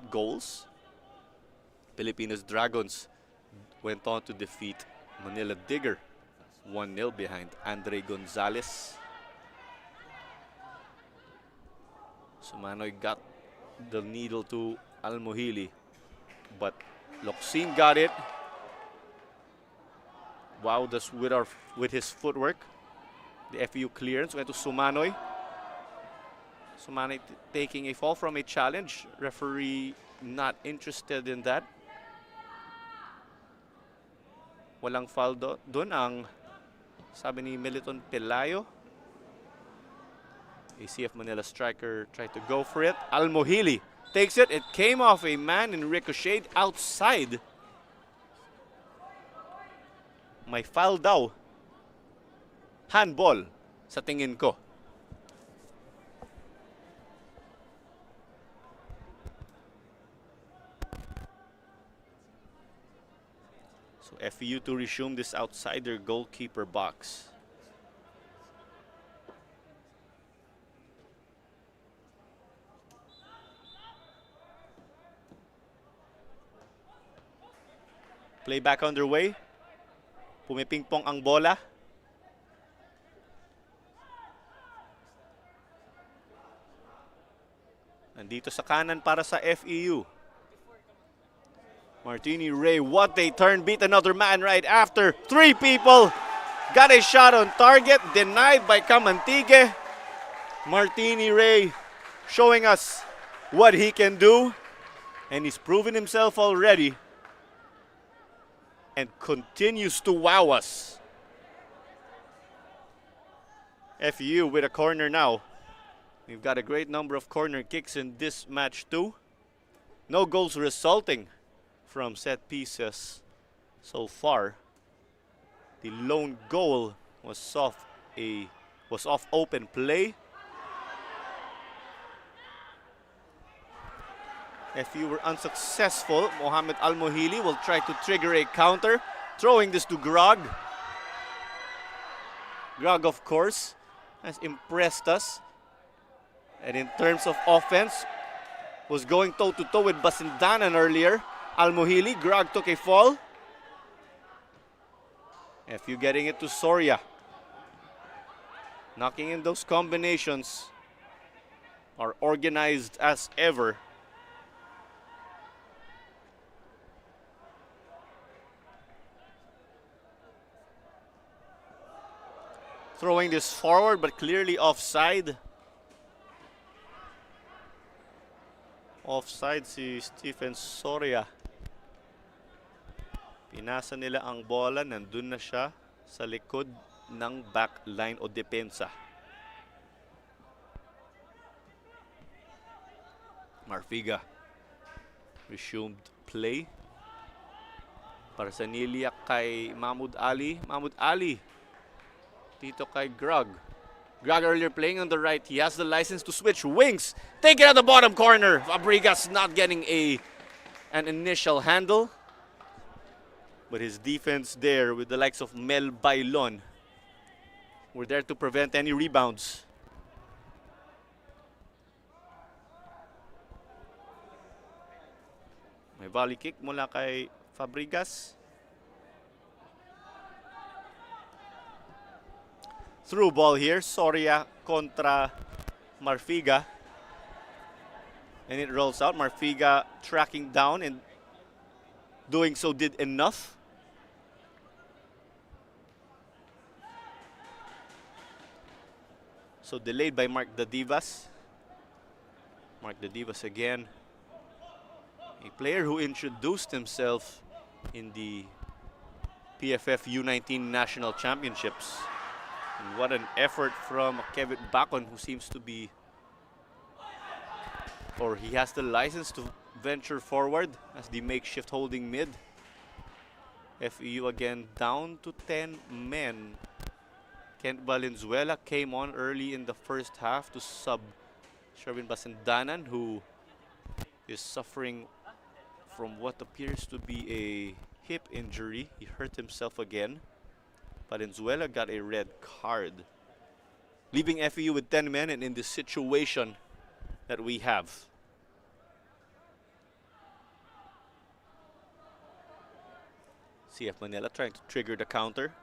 goals. Pilipinas Dragons went on to defeat Manila Digger 1-0 behind Andre Gonzalez. Sumanoy got the needle to Almohili, but Locsin got it. Wow, that's with his footwork. The FEU clearance went to Sumanoy. Sumanoy taking a fall from a challenge. Referee not interested in that. Walang foul doon ang sabi ni Meliton Pelayo. A CF Manila striker tried to go for it. Almohili takes it. It came off a man and ricocheted outside. May foul daw. Handball sa tingin ko. So FEU to resume this outside their goalkeeper box. Play back underway. Pumipingpong ang bola. Nandito sa kanan para sa FEU. Martini Ray, what a turn. Beat another man right after. 3 people. Got a shot on target. Denied by Camantigue. Martini Ray showing us what he can do. And he's proven himself already. And continues to wow us. FEU with a corner now. We've got a great number of corner kicks in this match too. No goals resulting from set pieces so far. The lone goal was off open play. FEU were unsuccessful. Mohamed Almohili will try to trigger a counter, throwing this to Grog. Grog, of course, has impressed us. And in terms of offense, was going toe-to-toe with Basindanan earlier. Almohili, Grog took a fall. FEU getting it to Soria. Knocking in those combinations. are organized as ever. Throwing this forward but clearly offside. Offside si Stephen Soria. Pinasa nila ang bola, nandun na siya sa likod ng backline o depensa. Marfiga resumed play para sa niliyak kay Mahmoud Ali. Mahmoud Ali dito kay Grug. Grug earlier playing on the right. He has the license to switch wings. Take it at the bottom corner. Fabregas not getting an initial handle. But his defense there with the likes of Mel Bailon were there to prevent any rebounds. May volley kick mula kay Fabregas. Through ball here, Soria kontra Marfiga. And it rolls out. Marfiga tracking down and doing so did enough. So delayed by Mark Dadivas. Mark Dadivas again. A player who introduced himself in the PFF U19 National Championships. And what an effort from Kevin Bacon, who seems to be, or he has the license to venture forward as the makeshift holding mid. FEU again down to 10 men. Kent Valenzuela came on early in the first half to sub Sherwin Basendanan, who is suffering from what appears to be a hip injury. He hurt himself again. Valenzuela got a red card, leaving FEU with 10 men and in the situation that we have. CF Manila trying to trigger the counter.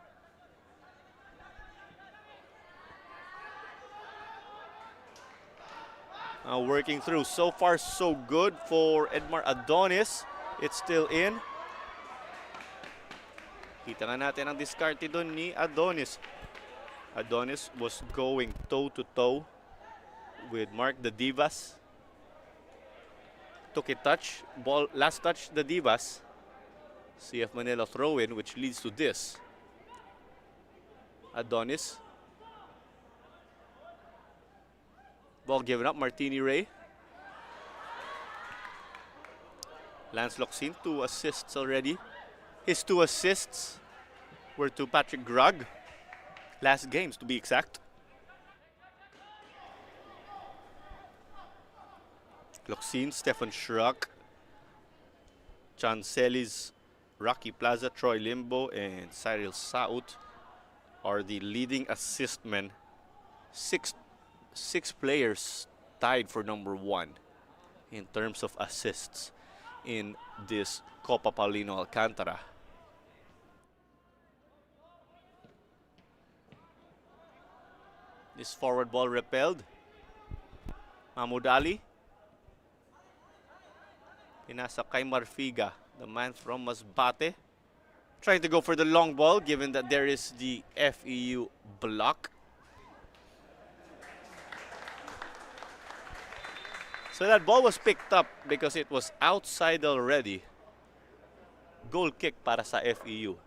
Now working through. So far, so good for Edmar Adonis. It's still in. Kita nga natin ang diskarte doon ni Adonis. Adonis was going toe-to-toe with Mark Dadivas. Took a touch. Ball, last touch, Dadivas. CF Manila throw-in, which leads to this. Adonis. Ball given up, Martini Ray. Lance Locsin, 2 assists already. His 2 assists were to Patrick Grug. Last games, to be exact. Locsin, Stefan Schrock, Chancelis, Rocky Plaza, Troy Limbo, and Cyril Saut are the leading assist men. Six players tied for number 1 in terms of assists in this Copa Paulino Alcantara. This forward ball repelled. Mahmoud Ali. Pinasa kay Marfiga, the man from Masbate. Trying to go for the long ball given that there is the FEU block. So that ball was picked up because it was outside already. Goal kick para sa FEU.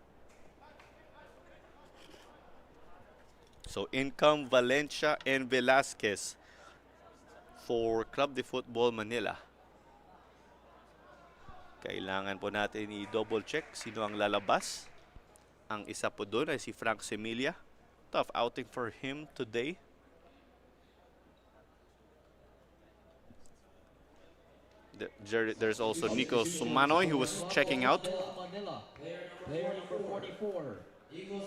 So in come Valencia and Velasquez for Club de Futbol Manila. Kailangan po natin i-double check sino ang lalabas. Ang isa po doon ay si Frank Semilia. Tough outing for him today. There's also Nico Sumanoy who was checking out.
Player number 44. Nico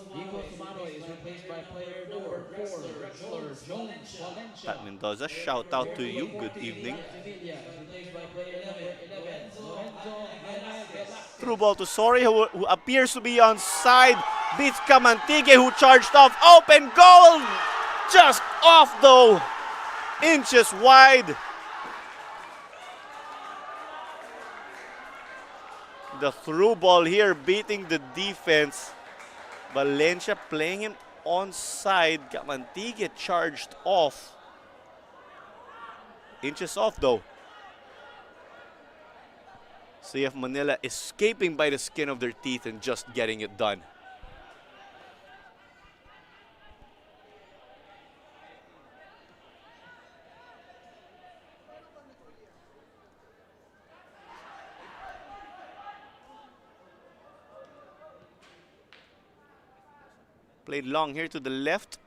Sumanoy is replaced by player number 4, Wrestler Jones Valencia.
Pat Mendoza, shout out to you. Good evening. Through ball to Soria, who appears to be on side. Beats Camantique, who charged off. Open goal! Just off though. inches wide. The through ball here beating the defense. Valencia playing him onside. Camantigue charged off. Inches off though. CF Manila escaping by the skin of their teeth and just getting it done. Played long here to the left.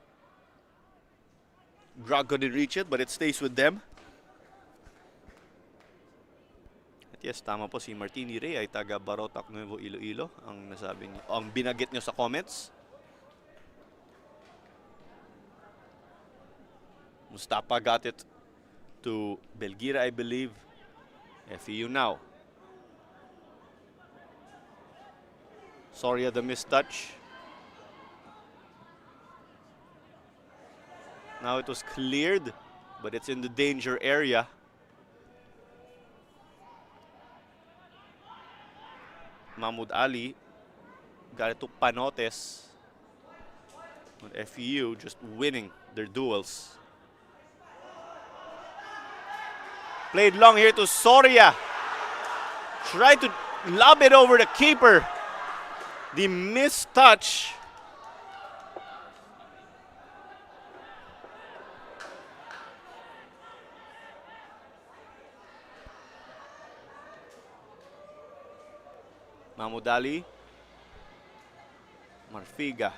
Grog couldn't reach it, but it stays with them. At yes, tama po, si Martini Ray ay taga Barotac, Nuevo Iloilo. Ang nasabi niyo, ang binagit niyo sa comments. Mustafa got it to Belgira, I believe. FEU now. Soria the missed touch. Now it was cleared, but it's in the danger area. Mahmoud Ali got it to Panotes. But FEU just winning their duels. Played long here to Soria. Tried to lob it over the keeper. The missed touch. Mahmoud Ali. Marfiga.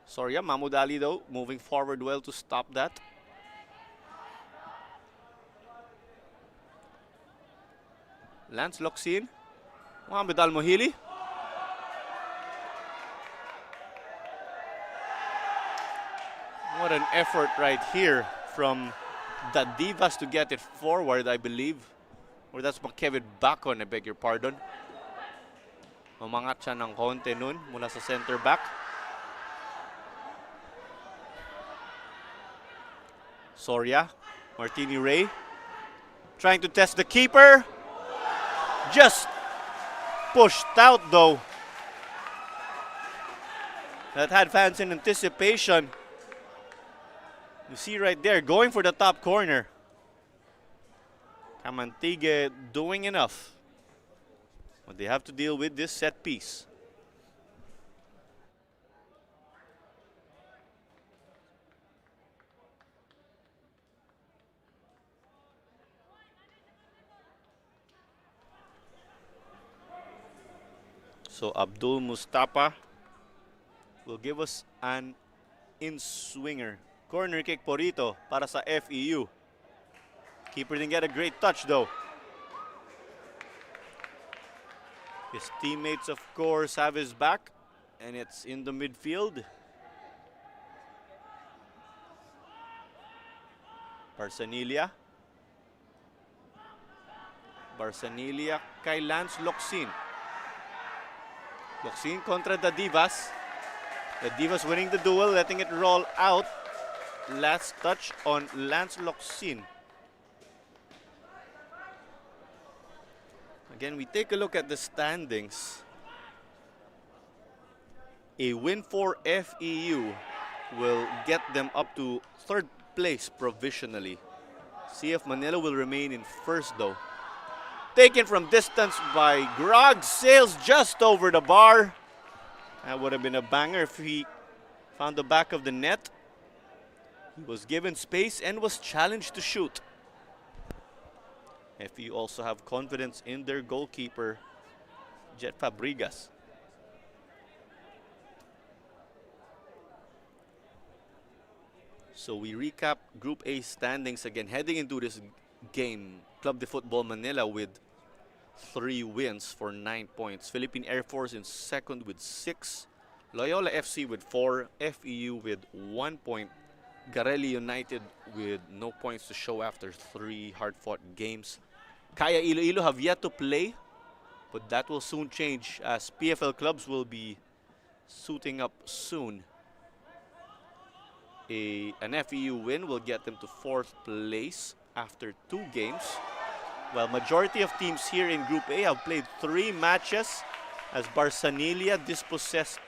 Soria, Mahmoud Ali though, moving forward well to stop that. Lance Locsin. Mohamed Al-Mohili. What an effort right here from the Divas to get it forward, I believe. Or that's Kevin Bacon, I beg your pardon. Umangat siya ng konti nun mula sa center back. Soria, Martini Ray, trying to test the keeper. Just pushed out though. That had fans in anticipation. You see right there, going for the top corner. Camantigue doing enough. But they have to deal with this set piece. So Abdul Mustafa will give us an in-swinger. Corner kick po rito para sa FEU. Keeper didn't get a great touch though. His teammates, of course, have his back. And it's in the midfield. Barsanilla. Barsanilla kay Lance Locsin. Locsin contra the Divas. The Divas winning the duel, letting it roll out. Last touch on Lance Locsin. Again, we take a look at the standings. A win for FEU will get them up to third place provisionally. CF Manila will remain in first though. Taken from distance by Grog, sails just over the bar. That would have been a banger if he found the back of the net. He was given space and was challenged to shoot. FEU also have confidence in their goalkeeper, Jet Fabregas. So we recap Group A standings again. Heading into this game, Club de Futbol Manila with 3 wins for 9 points. Philippine Air Force in second with 6. Loyola FC with 4. FEU with 1 point. Garelli United with no points to show after 3 hard-fought games. Kaya Iloilo have yet to play, but that will soon change as PFL clubs will be suiting up soon. An FEU win will get them to 4th place after 2 games. While majority of teams here in Group A have played 3 matches, as Barsanilla dispossessed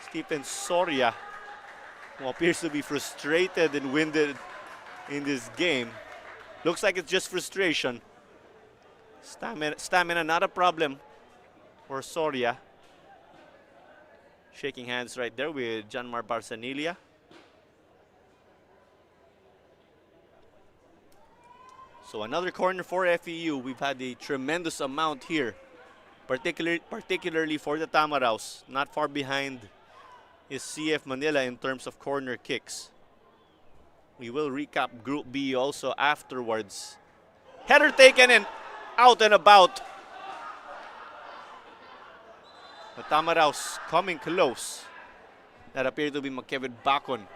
Stephen Soria, who appears to be frustrated and winded in this game. Looks like it's just frustration. Stamina not a problem for Soria. Shaking hands right there with Janmar Barsanilla. So another corner for FEU. We've had a tremendous amount here, particularly for the Tamaraws. Not far behind is CF Manila in terms of corner kicks. We will recap Group B also afterwards. Header taken and out and about. The Tamaraws coming close. That appeared to be Kevin Bacon.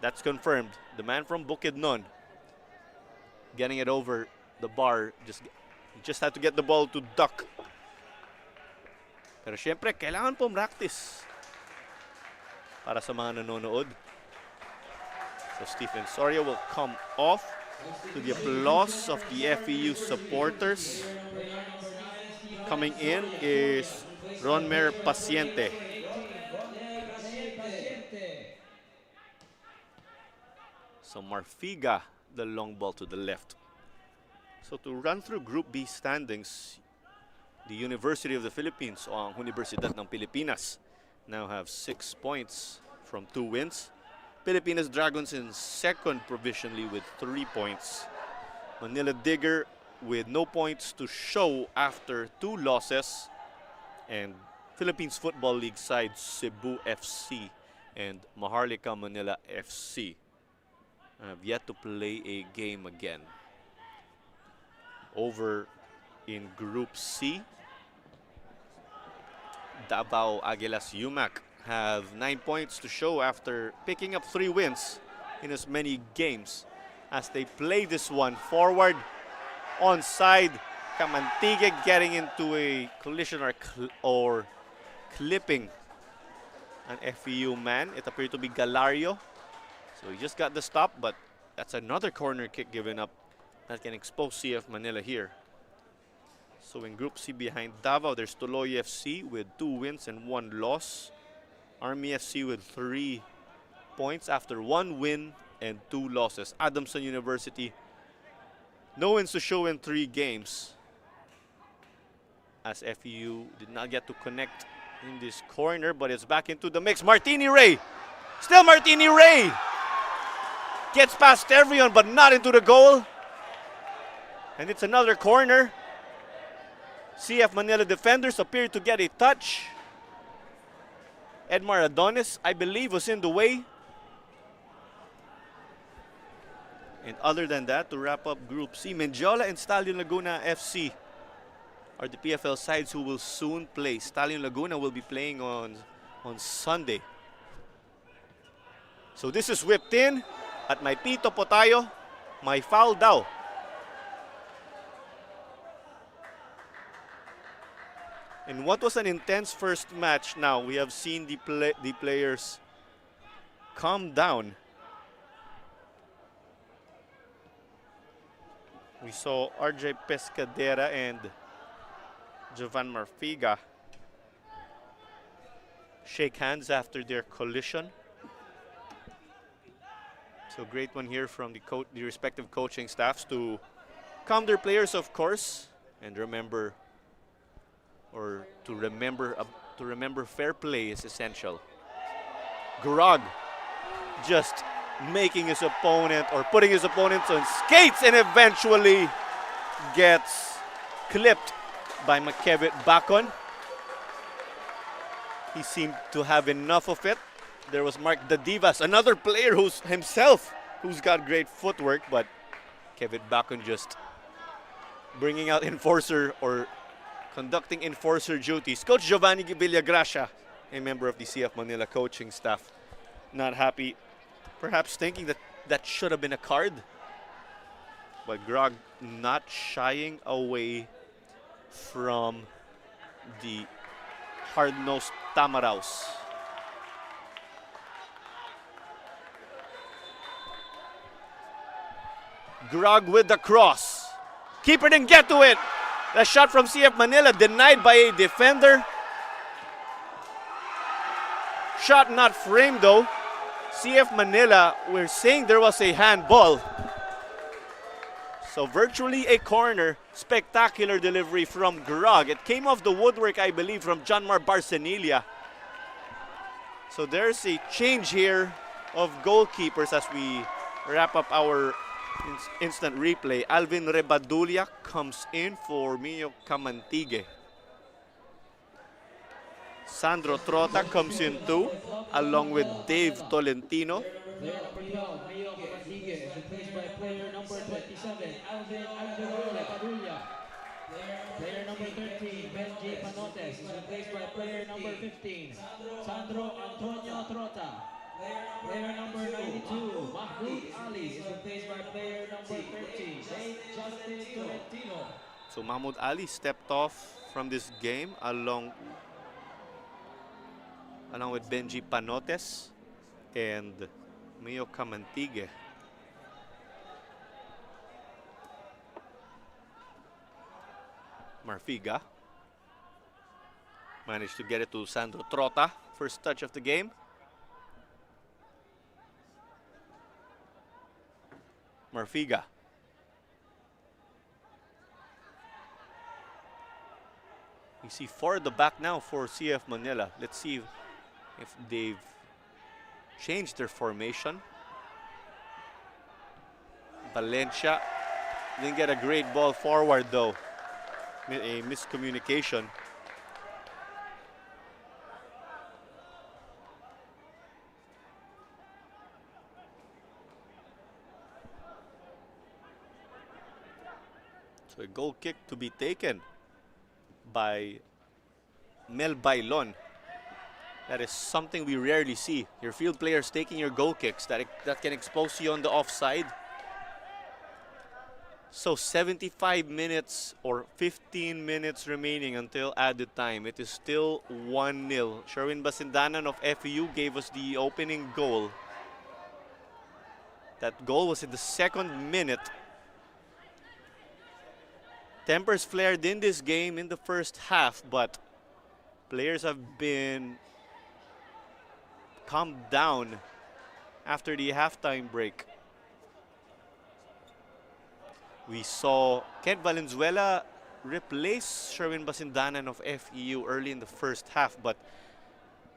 That's confirmed. The man from Bukidnon getting it over the bar. Just had to get the ball to duck. Pero syempre, kailangan pong practice para sa mga nanonood. So Stephen Soria will come off to the applause of the FEU supporters. Coming in is Ronmer Paciente. So Marfiga, the long ball to the left. So to run through Group B standings, the University of the Philippines, o ang Universidad ng Pilipinas, now have 6 points from 2 wins. Pilipinas Dragons in second provisionally with 3 points. Manila Digger with no points to show after 2 losses. And Philippines Football League side Cebu FC and Maharlika Manila FC have yet to play a game again. Over in Group C, Davao Aguilas UMAC have 9 points to show after picking up 3 wins in as many games. As they play this one forward, onside, Kamantigue getting into a collision or clipping an FEU man. It appeared to be Galario. So he just got the stop, but that's another corner kick given up that can expose CF Manila here. So in Group C behind Davao, there's Tuloy FC with 2 wins and 1 loss. Army FC with 3 points after 1 win and 2 losses. Adamson University, no wins to show in 3 games, as FEU did not get to connect in this corner, but it's back into the mix. Martini Ray, still Martini Ray, gets past everyone but not into the goal. And it's another corner. CF Manila defenders appear to get a touch. Edmar Adonis, I believe, was in the way. And other than that, to wrap up Group C, Mendiola and Stallion Laguna FC are the PFL sides who will soon play. Stallion Laguna will be playing on Sunday. So this is whipped in at may pito po tayo, may foul daw. In what was an intense first match, now we have seen the players calm down. We saw RJ Pescadera and Jovan Marfiga shake hands after their collision. So great one here from the respective coaching staffs to calm their players, of course, and remember, or to remember fair play is essential. Gurag just making his opponent or putting his opponents on skates and eventually gets clipped by Makevit Bacon. He seemed to have enough of it. There was Mark Dadivas, another player who's got great footwork, but Kevin Bacon just bringing out enforcer or conducting enforcer duties. Coach Giovanni Villagracia, a member of the CF Manila coaching staff, not happy, perhaps thinking that should have been a card. But Grog not shying away from the hard-nosed Tamaraos. Grog with the cross. Keeper didn't get to it. The shot from CF Manila denied by a defender. Shot not framed though. CF Manila, we're saying there was a handball. So virtually a corner. Spectacular delivery from Grog. It came off the woodwork, I believe, from Janmar Barcenilia. So there's a change here of goalkeepers as we wrap up our instant replay. Alvin Rebadulia comes in for Mio Camantigue. Sandro Trota comes in too, along with Dave Tolentino.
Player number 12, Mio Rodriguez, is replaced by player number 27, Alvin Angelo Repadulla. Player number 13, Benji Panotes, is replaced by player number 15, Sandro Antonio Trota. Player number 92, Mahmoud Ali, is replaced by player number 30, Dave Justin Tolentino.
So Mahmoud Ali stepped off from this game along with Benji Panotes and Mio Camantigue. Marfiga managed to get it to Sandro Trota. First touch of the game. Marfiga. We see 4 at the back now for CF Manila. Let's see if they've changed their formation. Valencia didn't get a great ball forward though. A miscommunication. So a goal kick to be taken by Mel Bailon. That is something we rarely see. Your field players taking your goal kicks that can expose you on the offside. So 75 minutes or 15 minutes remaining until added time. It is still 1-0. Sherwin Basindanan of FEU gave us the opening goal. That goal was in the 2nd minute. Tempers flared in this game in the first half, but players have been calmed down after the halftime break. We saw Kent Valenzuela replace Sherwin Basindanan of FEU early in the first half, but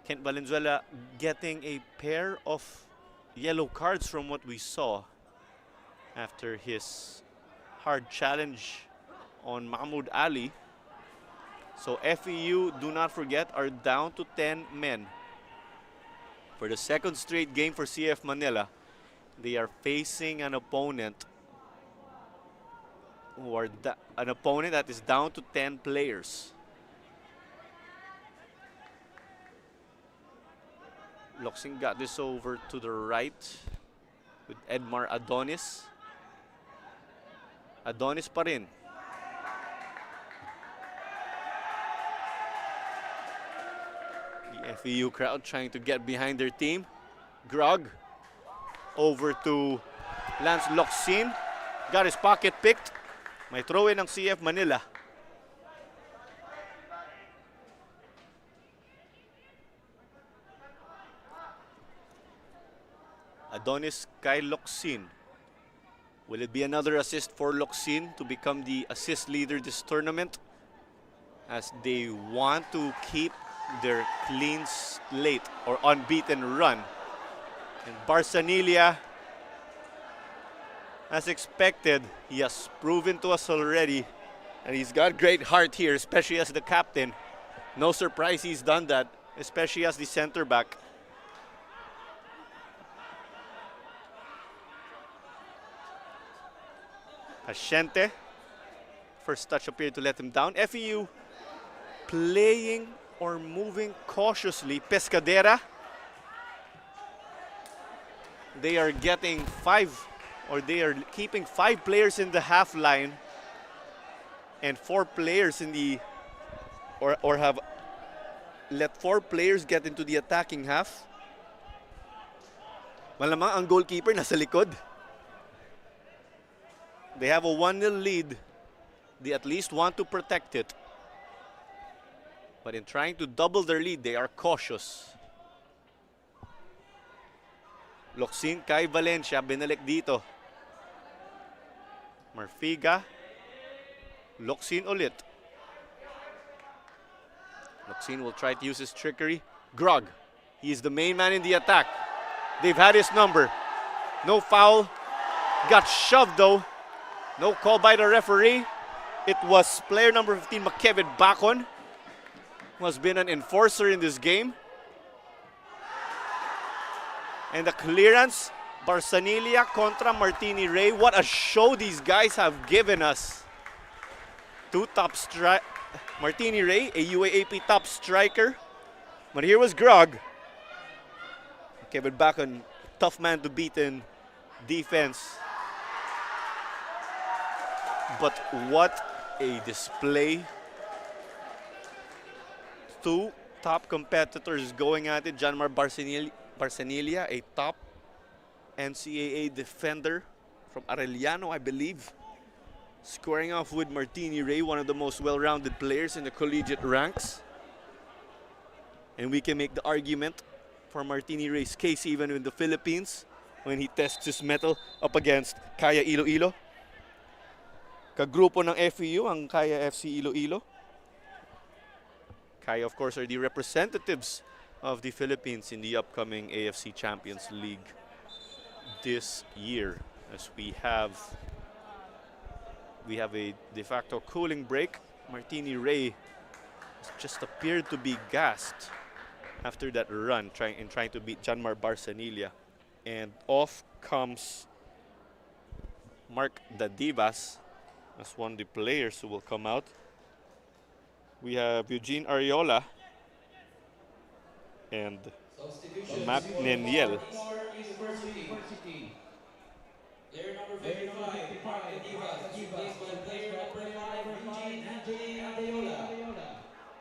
Kent Valenzuela getting a pair of yellow cards from what we saw after his hard challenge on Mahmoud Ali. So FEU, do not forget, are down to 10 men. For the 2nd straight game for CF Manila, they are facing an opponent that is down to 10 players. Locsin got this over to the right with Edmar Adonis. Adonis pa rin. The FEU crowd trying to get behind their team. Grog over to Lance Locsin. Got his pocket picked. May throw-in ng CF Manila. Adonis kay Locsin. Will it be another assist for Locsin to become the assist leader this tournament? As they want to keep their clean slate or unbeaten run. And Barcenilia, as expected, he has proven to us already, and he's got great heart here, especially as the captain. No surprise he's done that, especially as the center back. Asciente, first touch appeared to let him down. FEU playing or moving cautiously. Pescadera, they are getting 5 or they are keeping 5 players in the half line and 4 players in the, or have let 4 players get into the attacking half. Malamang ang goalkeeper nasa likod. They have a 1-0 lead. They at least want to protect it. But in trying to double their lead, they are cautious. Locsin kay Valencia, binalik dito. Marfiga. Locsin ulit. Locsin will try to use his trickery. Grog, he is the main man in the attack. They've had his number. No foul. Got shoved though. No call by the referee. It was player number 15, McKevin Bacon, who has been an enforcer in this game. And the clearance, Barsanilia contra Martini Ray. What a show these guys have given us. 2 top strike. Martini Ray, a UAAP top striker. But here was Grog. Kevin Bacon, tough man to beat in defense. But what a display. 2 top competitors going at it. Janmar Barsanilia, a top NCAA defender from Arellano, I believe. Squaring off with Martini Ray, one of the most well-rounded players in the collegiate ranks. And we can make the argument for Martini Ray's case even in the Philippines when he tests his mettle up against Kaya Iloilo. Kagrupo ng FEU ang Kaya FC Iloilo. Kaya, of course, are the representatives of the Philippines in the upcoming AFC Champions League this year, as we have a de facto cooling break. Martini Ray just appeared to be gassed after that run trying to beat Janmar Barsanilia. And off comes Mark Dadivas as one of the players who will come out. We have Eugene Ariola and Mac Neniel.
Player number 55, Mark Dadivas, replaced by player number 5, Eugene Ariola.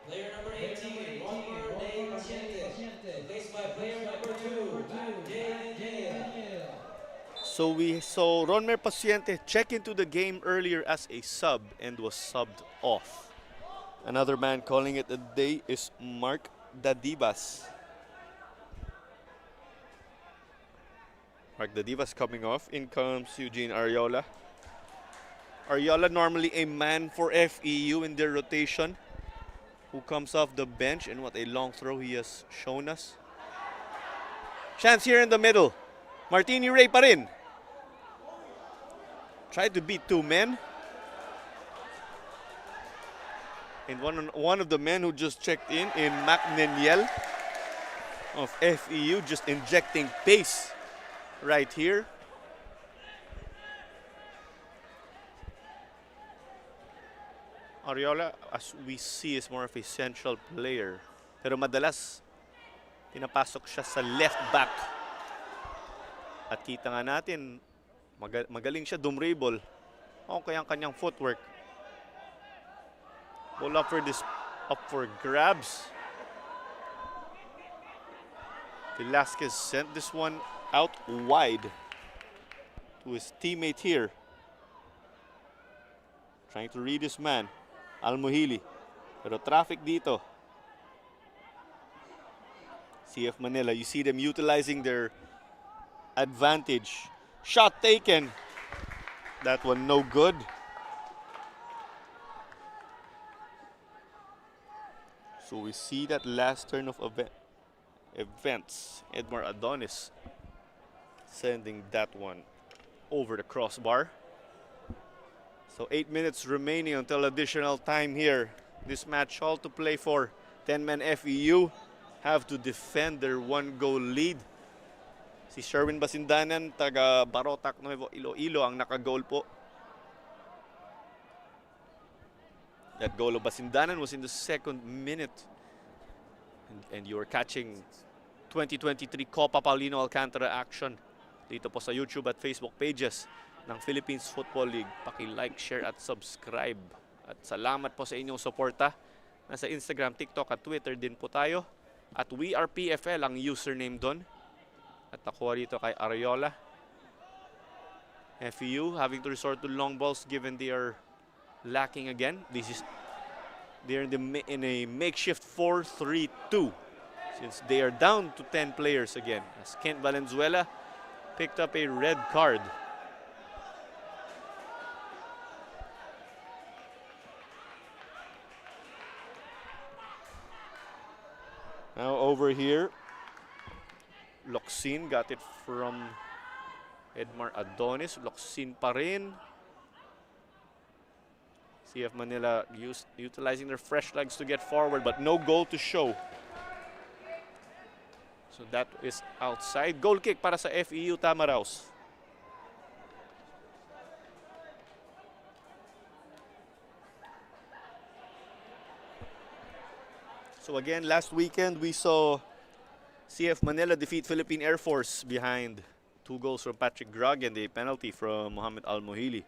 Player number 18, Ronmar De Paciente, replaced by player number 2, Mac Neniel.
So we saw Ronmer Paciente check into the game earlier as a sub and was subbed off. Another man calling it a day is Mark Dadivas. Mark Dadivas coming off. In comes Eugene Ariola. Ariola normally a man for FEU in their rotation, who comes off the bench, and what a long throw he has shown us. Chance here in the middle. Martini Ray pa rin. Tried to beat 2 men. And one of the men who just checked in Mac Neniel of FEU, just injecting pace right here. Ariola, as we see, is more of a central player. Pero madalas, pinapasok siya sa left back. At kita nga natin, magaling siya dumribble. Okay ang kanyang footwork. Ball up for grabs. Velasquez sent this one out wide to his teammate here. Trying to read his man, Almuhili. Pero traffic dito. CF Manila, you see them utilizing their advantage. Shot taken. That one no good. So we see that last turn of events. Edmar Adonis sending that one over the crossbar. So 8 minutes remaining until additional time here. This match all to play for. 10-man FEU have to defend their 1-goal lead. Si Sherwin Basindanan, taga Barotac, Nuevo Iloilo, ang naka-goal po. That goal of Basindanan was in the 2nd minute. And you are catching 2023 Copa Paulino Alcantara action dito po sa YouTube at Facebook pages ng Philippines Football League. Paki-like, share at subscribe. At salamat po sa inyong suporta. Nasa Instagram, TikTok at Twitter din po tayo. At We Are PFL ang username doon. At nakuha dito kay Ariola. FEU having to resort to long balls given they are lacking again. They're in a makeshift 4-3-2 since they are down to 10 players again. As Kent Valenzuela picked up a red card. Now over here, Locsin got it from Edmar Adonis. Locsin pa rin. CF Manila utilizing their fresh legs to get forward, but no goal to show. So that is outside. Goal kick para sa FEU Tamaraos. So again, last weekend we saw CF Manila defeat Philippine Air Force behind 2 goals from Patrick Grog and a penalty from Mohamed Al-Mohili.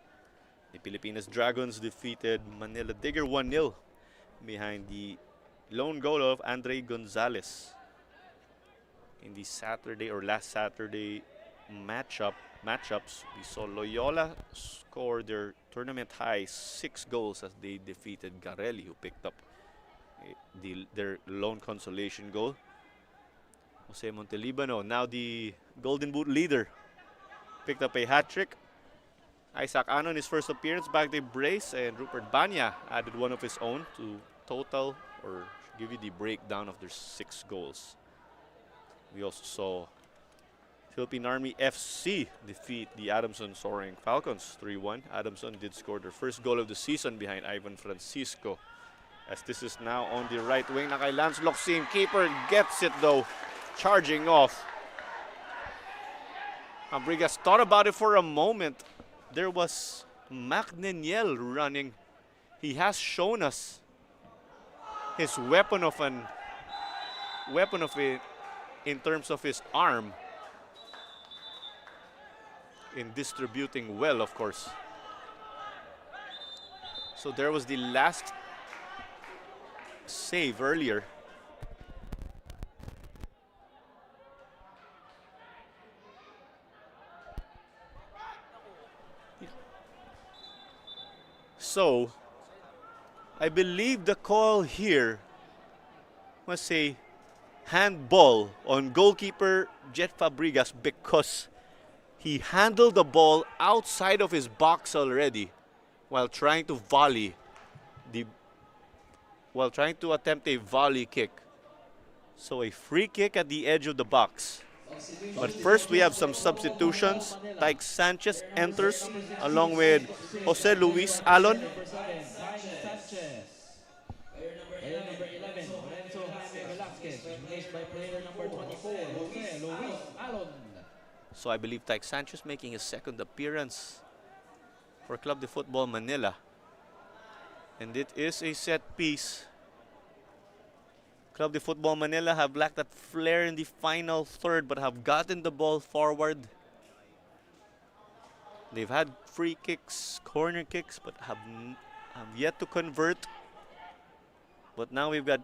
The Pilipinas Dragons defeated Manila Digger 1-0 behind the lone goal of Andre Gonzalez. In the last Saturday matchups, we saw Loyola score their tournament high 6 goals as they defeated Garelli, who picked up their lone consolation goal. Jose Montelibano, now the Golden Boot leader, picked up a hat-trick. Isaac Anon, his first appearance, bagged a brace, and Rupert Banya added one of his own to total or give you the breakdown of their 6 goals. We also saw Philippine Army FC defeat the Adamson Soaring Falcons 3-1. Adamson did score their first goal of the season behind Ivan Francisco. As this is now on the right wing na kay Lance Locsin. Keeper gets it though, charging off. Abrigas thought about it for a moment. There was Mac Neniel running. He has shown us his weapon of it in terms of his arm in distributing well, of course. So there was the last save earlier. So I believe the call here was a handball on goalkeeper Jet Fabregas because he handled the ball outside of his box already while trying to attempt a volley kick. So a free kick at the edge of the box. But first we have some substitutions. Tyke Sanchez enters along with Jose Luis Alon.
Player number 11, Lorenzo Jaime Velasquez, replaced by player number 24, Jose Luis Alon.
So I believe Tyke Sanchez making his second appearance for Club de Futbol Manila. And it is a set piece. Club de Futbol Manila have lacked that flair in the final third but have gotten the ball forward. They've had free kicks, corner kicks, but have yet to convert. But now we've got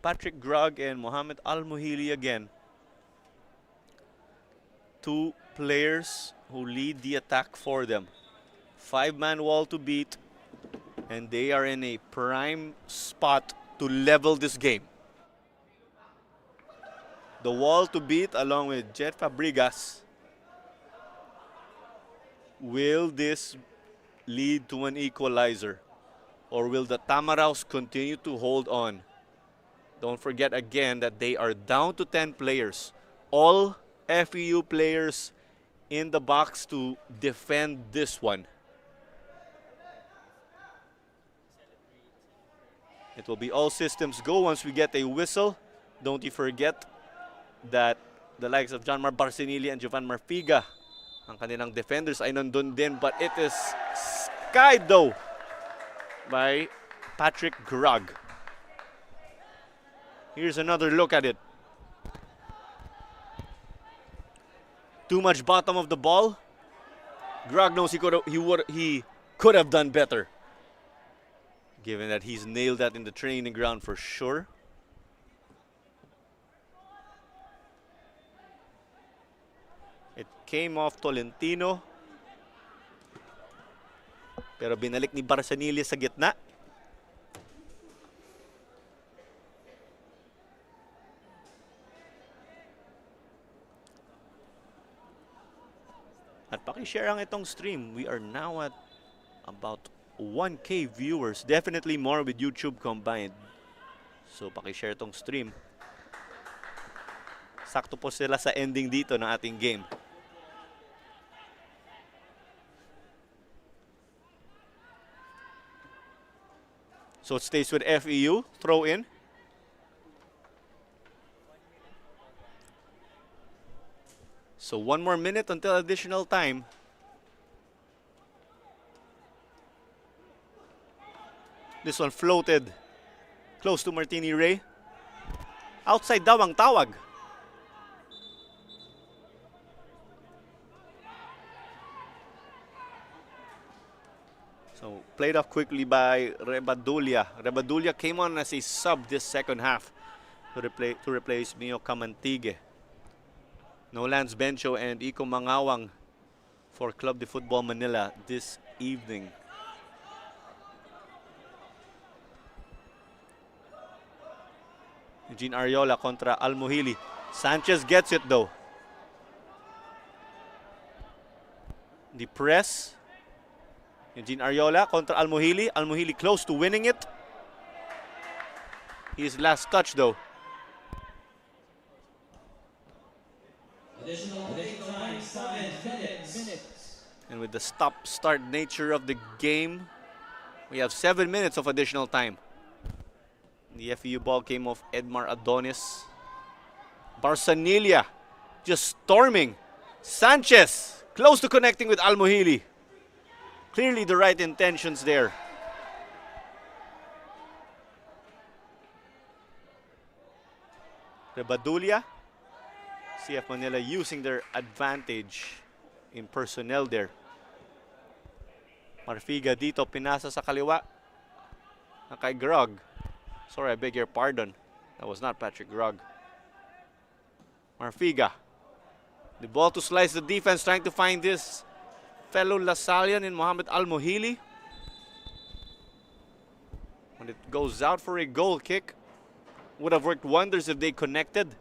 Patrick Grog and Mohamed Al-Mohili again. 2 players who lead the attack for them. 5-man wall to beat, and they are in a prime spot to level this game. The wall to beat along with Jet Fabregas. Will this lead to an equalizer? Or will the Tamaraos continue to hold on? Don't forget again that they are down to 10 players. All FEU players in the box to defend this one. It will be all systems go once we get a whistle. Don't you forget that the likes of John Mar Barcinili and Jovan Marfiga, ang kanilang defenders ay nandun din, but it is skied though by Patrick Grog. Here's another look at it. Too much bottom of the ball. Grog knows he could have done better. Given that he's nailed that in the training ground for sure. It came off Tolentino. Pero binalik ni Barsanilli sa gitna. At pakishare ang itong stream. We are now at about 1K viewers. Definitely more with YouTube combined. So pakishare itong stream. Sakto po sila sa ending dito ng ating game. So it stays with FEU. Throw in. So 1 more minute until additional time. This one floated close to Martini Ray. Outside daw ang tawag. So played off quickly by Rebadulia. Rebadulia came on as a sub this second half to replace Mio Camantigue. No Lance Bencho and Iko Mangawang for Club de Futbol Manila this evening. Eugene Ariola contra Almuhili. Sanchez gets it though. The press. Eugene Ariola contra Almuhili. Almuhili close to winning it. His last touch though.
Additional time, 7 minutes.
And with the stop-start nature of the game, we have 7 minutes of additional time. The FEU ball came off Edmar Adonis. Barsanilla just storming. Sanchez close to connecting with Almuhili. Clearly the right intentions there. Rebadulia. CF Manila using their advantage in personnel there. Marfiga dito, pinasa sa kaliwa. Na kay Grog. Sorry, I beg your pardon. That was not Patrick Grog. Marfiga. The ball to slice the defense, trying to find this fellow Lasallian in Mohamed Almuhili. When it goes out for a goal kick, would have worked wonders if they connected.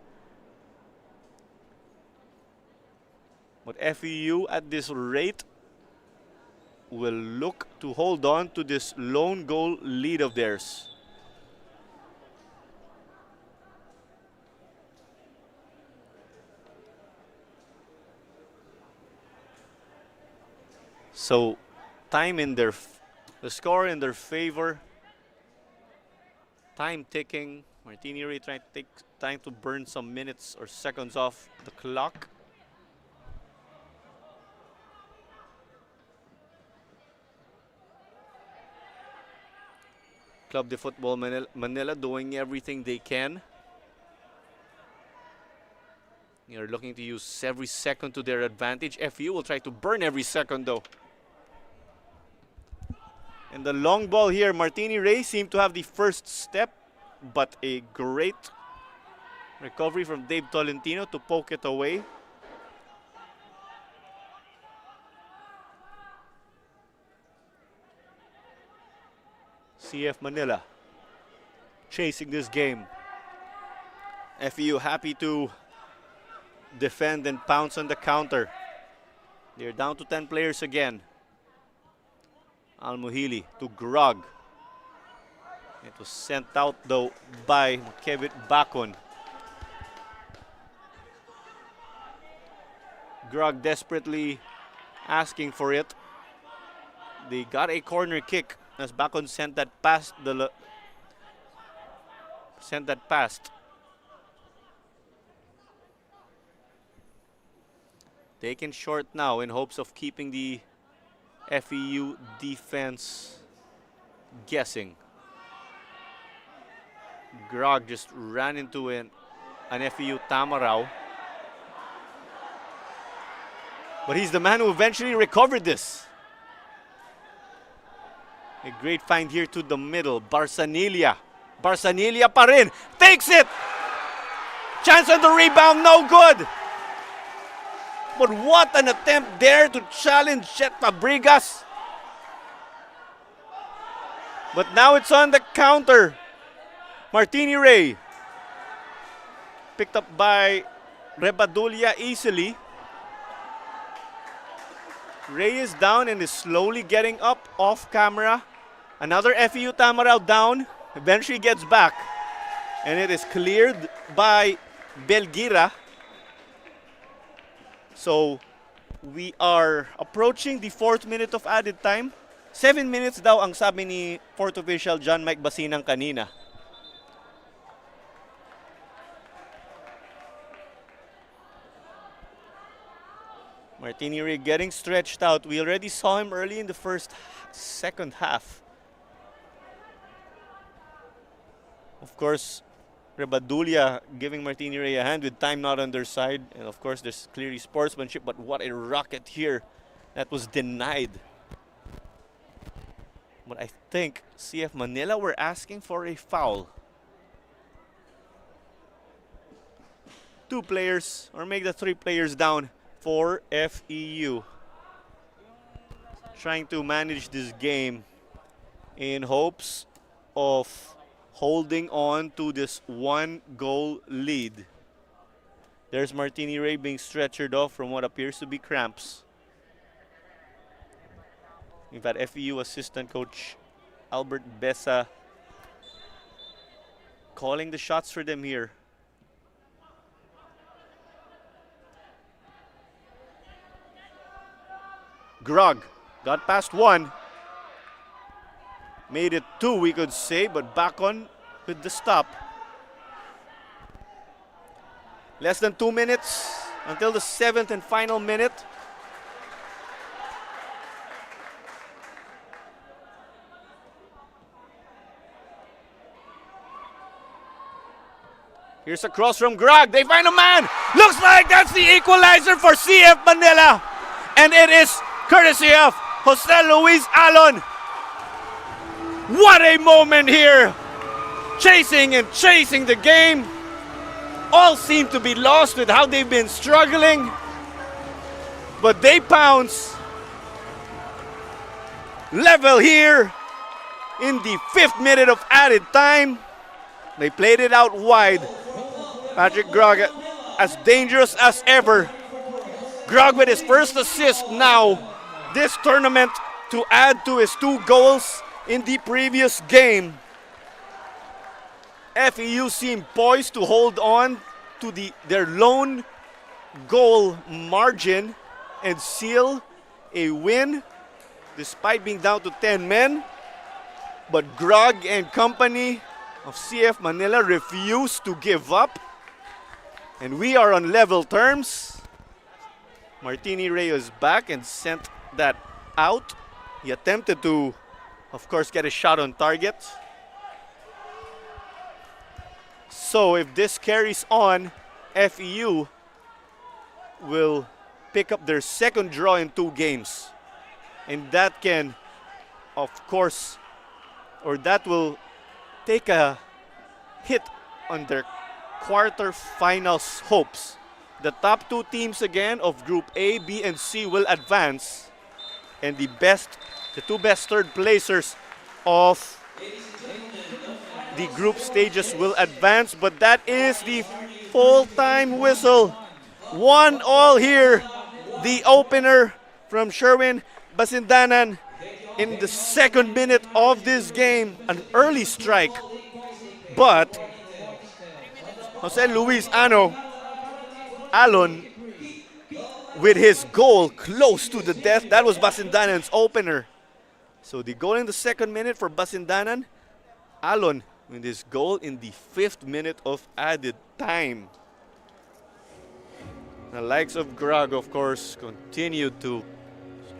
But FEU at this rate will look to hold on to this lone goal lead of theirs. So time in the score in their favor. Time ticking. Martini Ray trying to take time to burn some minutes or seconds off the clock. Club de Futbol Manila doing everything they can. They're looking to use every second to their advantage. FEU will try to burn every second though. And the long ball here, Martini Ray seemed to have the first step, but a great recovery from Dave Tolentino to poke it away. CF Manila chasing this game. FEU happy to defend and pounce on the counter. They're down to 10 players again. Almuhili to Grog. It was sent out though by Kevin Bacon. Grog desperately asking for it. They got a corner kick as Bacon sent that past Taken short now in hopes of keeping the FEU defense guessing. Grog just ran into an FEU Tamaraw. But he's the man who eventually recovered this. A great find here to the middle. Barsanilla pa rin. Takes it! Chance on the rebound, no good! But what an attempt there to challenge Chet Fabregas. But now it's on the counter. Martini Ray. Picked up by Rebadulia easily. Ray is down and is slowly getting up off camera. Another FEU Tamaraw down. Eventually gets back. And it is cleared by Belgira. So we are approaching the 4th minute of added time. 7 minutes daw ang sabi ni 4th official John Mike Basinang kanina. Martini Ray getting stretched out. We already saw him early in the second half. Of course, Rebadulia giving Martini Ray a hand with time not on their side. And of course, there's clearly sportsmanship, but what a rocket here that was denied. But I think CF Manila were asking for a foul. 2 players, or make the 3 players down for FEU. Trying to manage this game in hopes of holding on to this 1-goal lead. There's Martini Ray being stretchered off from what appears to be cramps. We've had FEU assistant coach Albert Besa calling the shots for them here. Grog got past 1. Made it 2, we could say, but back on with the stop. Less than 2 minutes until the 7th and final minute. Here's a cross from Grog. They find a man. Looks like that's the equalizer for CF Manila. And it is courtesy of Jose Luis Alon. What a moment here. Chasing the game. All seem to be lost with how they've been struggling. But they pounce. Level here in the 5th minute of added time. They played it out wide. Patrick Grog as dangerous as ever. Grog with his first assist now this tournament to add to his 2 goals in the previous game. FEU seemed poised to hold on to their lone goal margin and seal a win despite being down to 10 men. But Grog and company of CF Manila refused to give up. And we are on level terms. Martini Ray is back and sent that out. He attempted to, of course, get a shot on target. So if this carries on, FEU will pick up their 2nd draw in 2 games. And that can, of course, or that will take a hit on their quarterfinals hopes. The top 2 teams again of Group A, B, and C will advance. And the 2 best 3rd placers of the group stages will advance. But that is the full-time whistle. 1-1 here. The opener from Sherwin Basindanan in the 2nd minute of this game. An early strike. But Jose Luis Alon with his goal close to the death. That was Basindanan's opener. So the goal in the 2nd minute for Basindanan. Alon with his goal in the 5th minute of added time. The likes of Grog, of course, continue to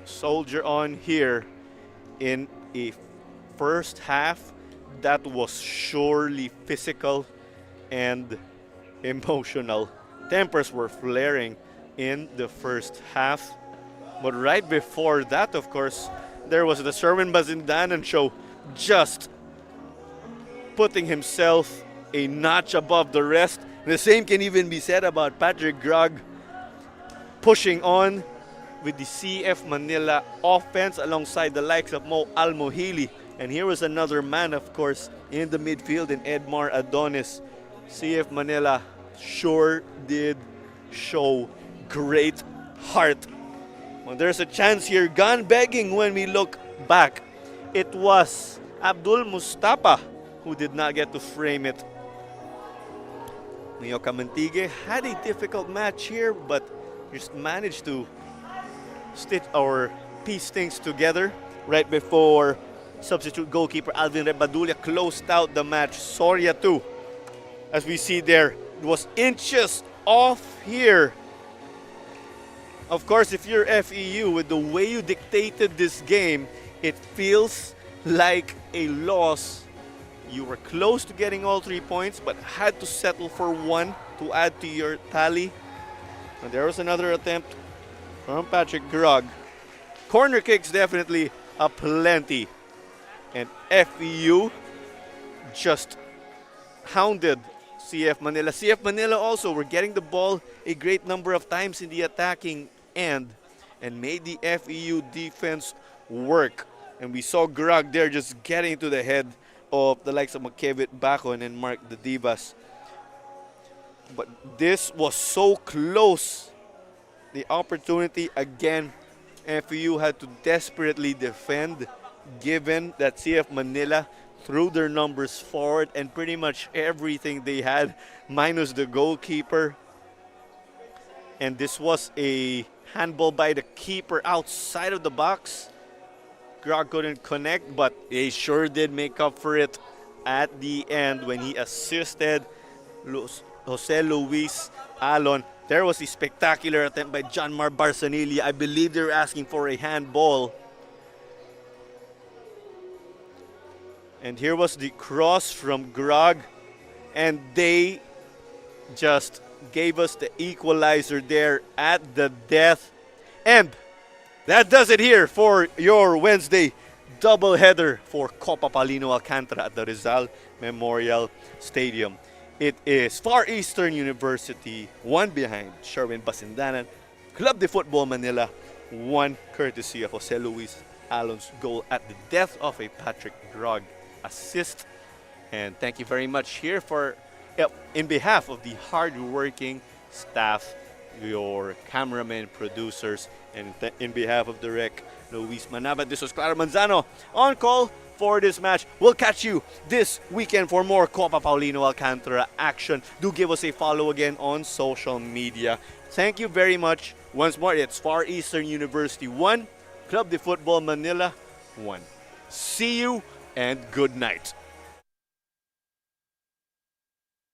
soldier on here in a first half that was surely physical and emotional. Tempers were flaring in the first half. But right before that, of course, there was the Sherwin Bazindanan show, just putting himself a notch above the rest. The same can even be said about Patrick Grog, pushing on with the CF Manila offense alongside the likes of Mo Almohili. And here was another man, of course, in the midfield in Edmar Adonis. CF Manila sure did show great heart. Well, there's a chance here, gun begging when we look back. It was Abdul Mustafa who did not get to frame it. Neo Camantigue had a difficult match here, but just managed to stitch or piece things together right before substitute goalkeeper Alvin Rebadulia closed out the match. Soria too, as we see there, it was inches off here. Of course, if you're FEU, with the way you dictated this game, it feels like a loss. You were close to getting all 3 points, but had to settle for 1 to add to your tally. And there was another attempt from Patrick Grog. Corner kicks definitely aplenty. And FEU just hounded CF Manila. CF Manila also were getting the ball a great number of times in the attacking end and made the FEU defense work. And we saw Grog there just getting to the head of the likes of Makevit Bacon and Mark the Divas. But this was so close. The opportunity again, FEU had to desperately defend, given that CF Manila threw their numbers forward and pretty much everything they had, minus the goalkeeper. And this was a handball by the keeper outside of the box. Grog couldn't connect, but they sure did make up for it at the end when he assisted Jose Luis Alon. There was a spectacular attempt by John Mar Barsanilla. I believe they were asking for a handball. And here was the cross from Grog, and they just gave us the equalizer there at the death. And that does it here for your Wednesday doubleheader for Copa Paulino Alcantara at the Rizal Memorial Stadium. It is Far Eastern University 1 behind Sherwin Basindanan, Club de Futbol Manila 1, courtesy of Jose Luis Alon's goal at the death of a Patrick Grog assist. And thank you very much here for, in behalf of the hard-working staff, your cameramen, producers, and in behalf of the rec, Luis Manabat. This was Clara Manzano on call for this match. We'll catch you this weekend for more Copa Paulino Alcantara action. Do give us a follow again on social media. Thank you very much. Once more, it's Far Eastern University 1, Club de Futbol Manila 1. See you and good night.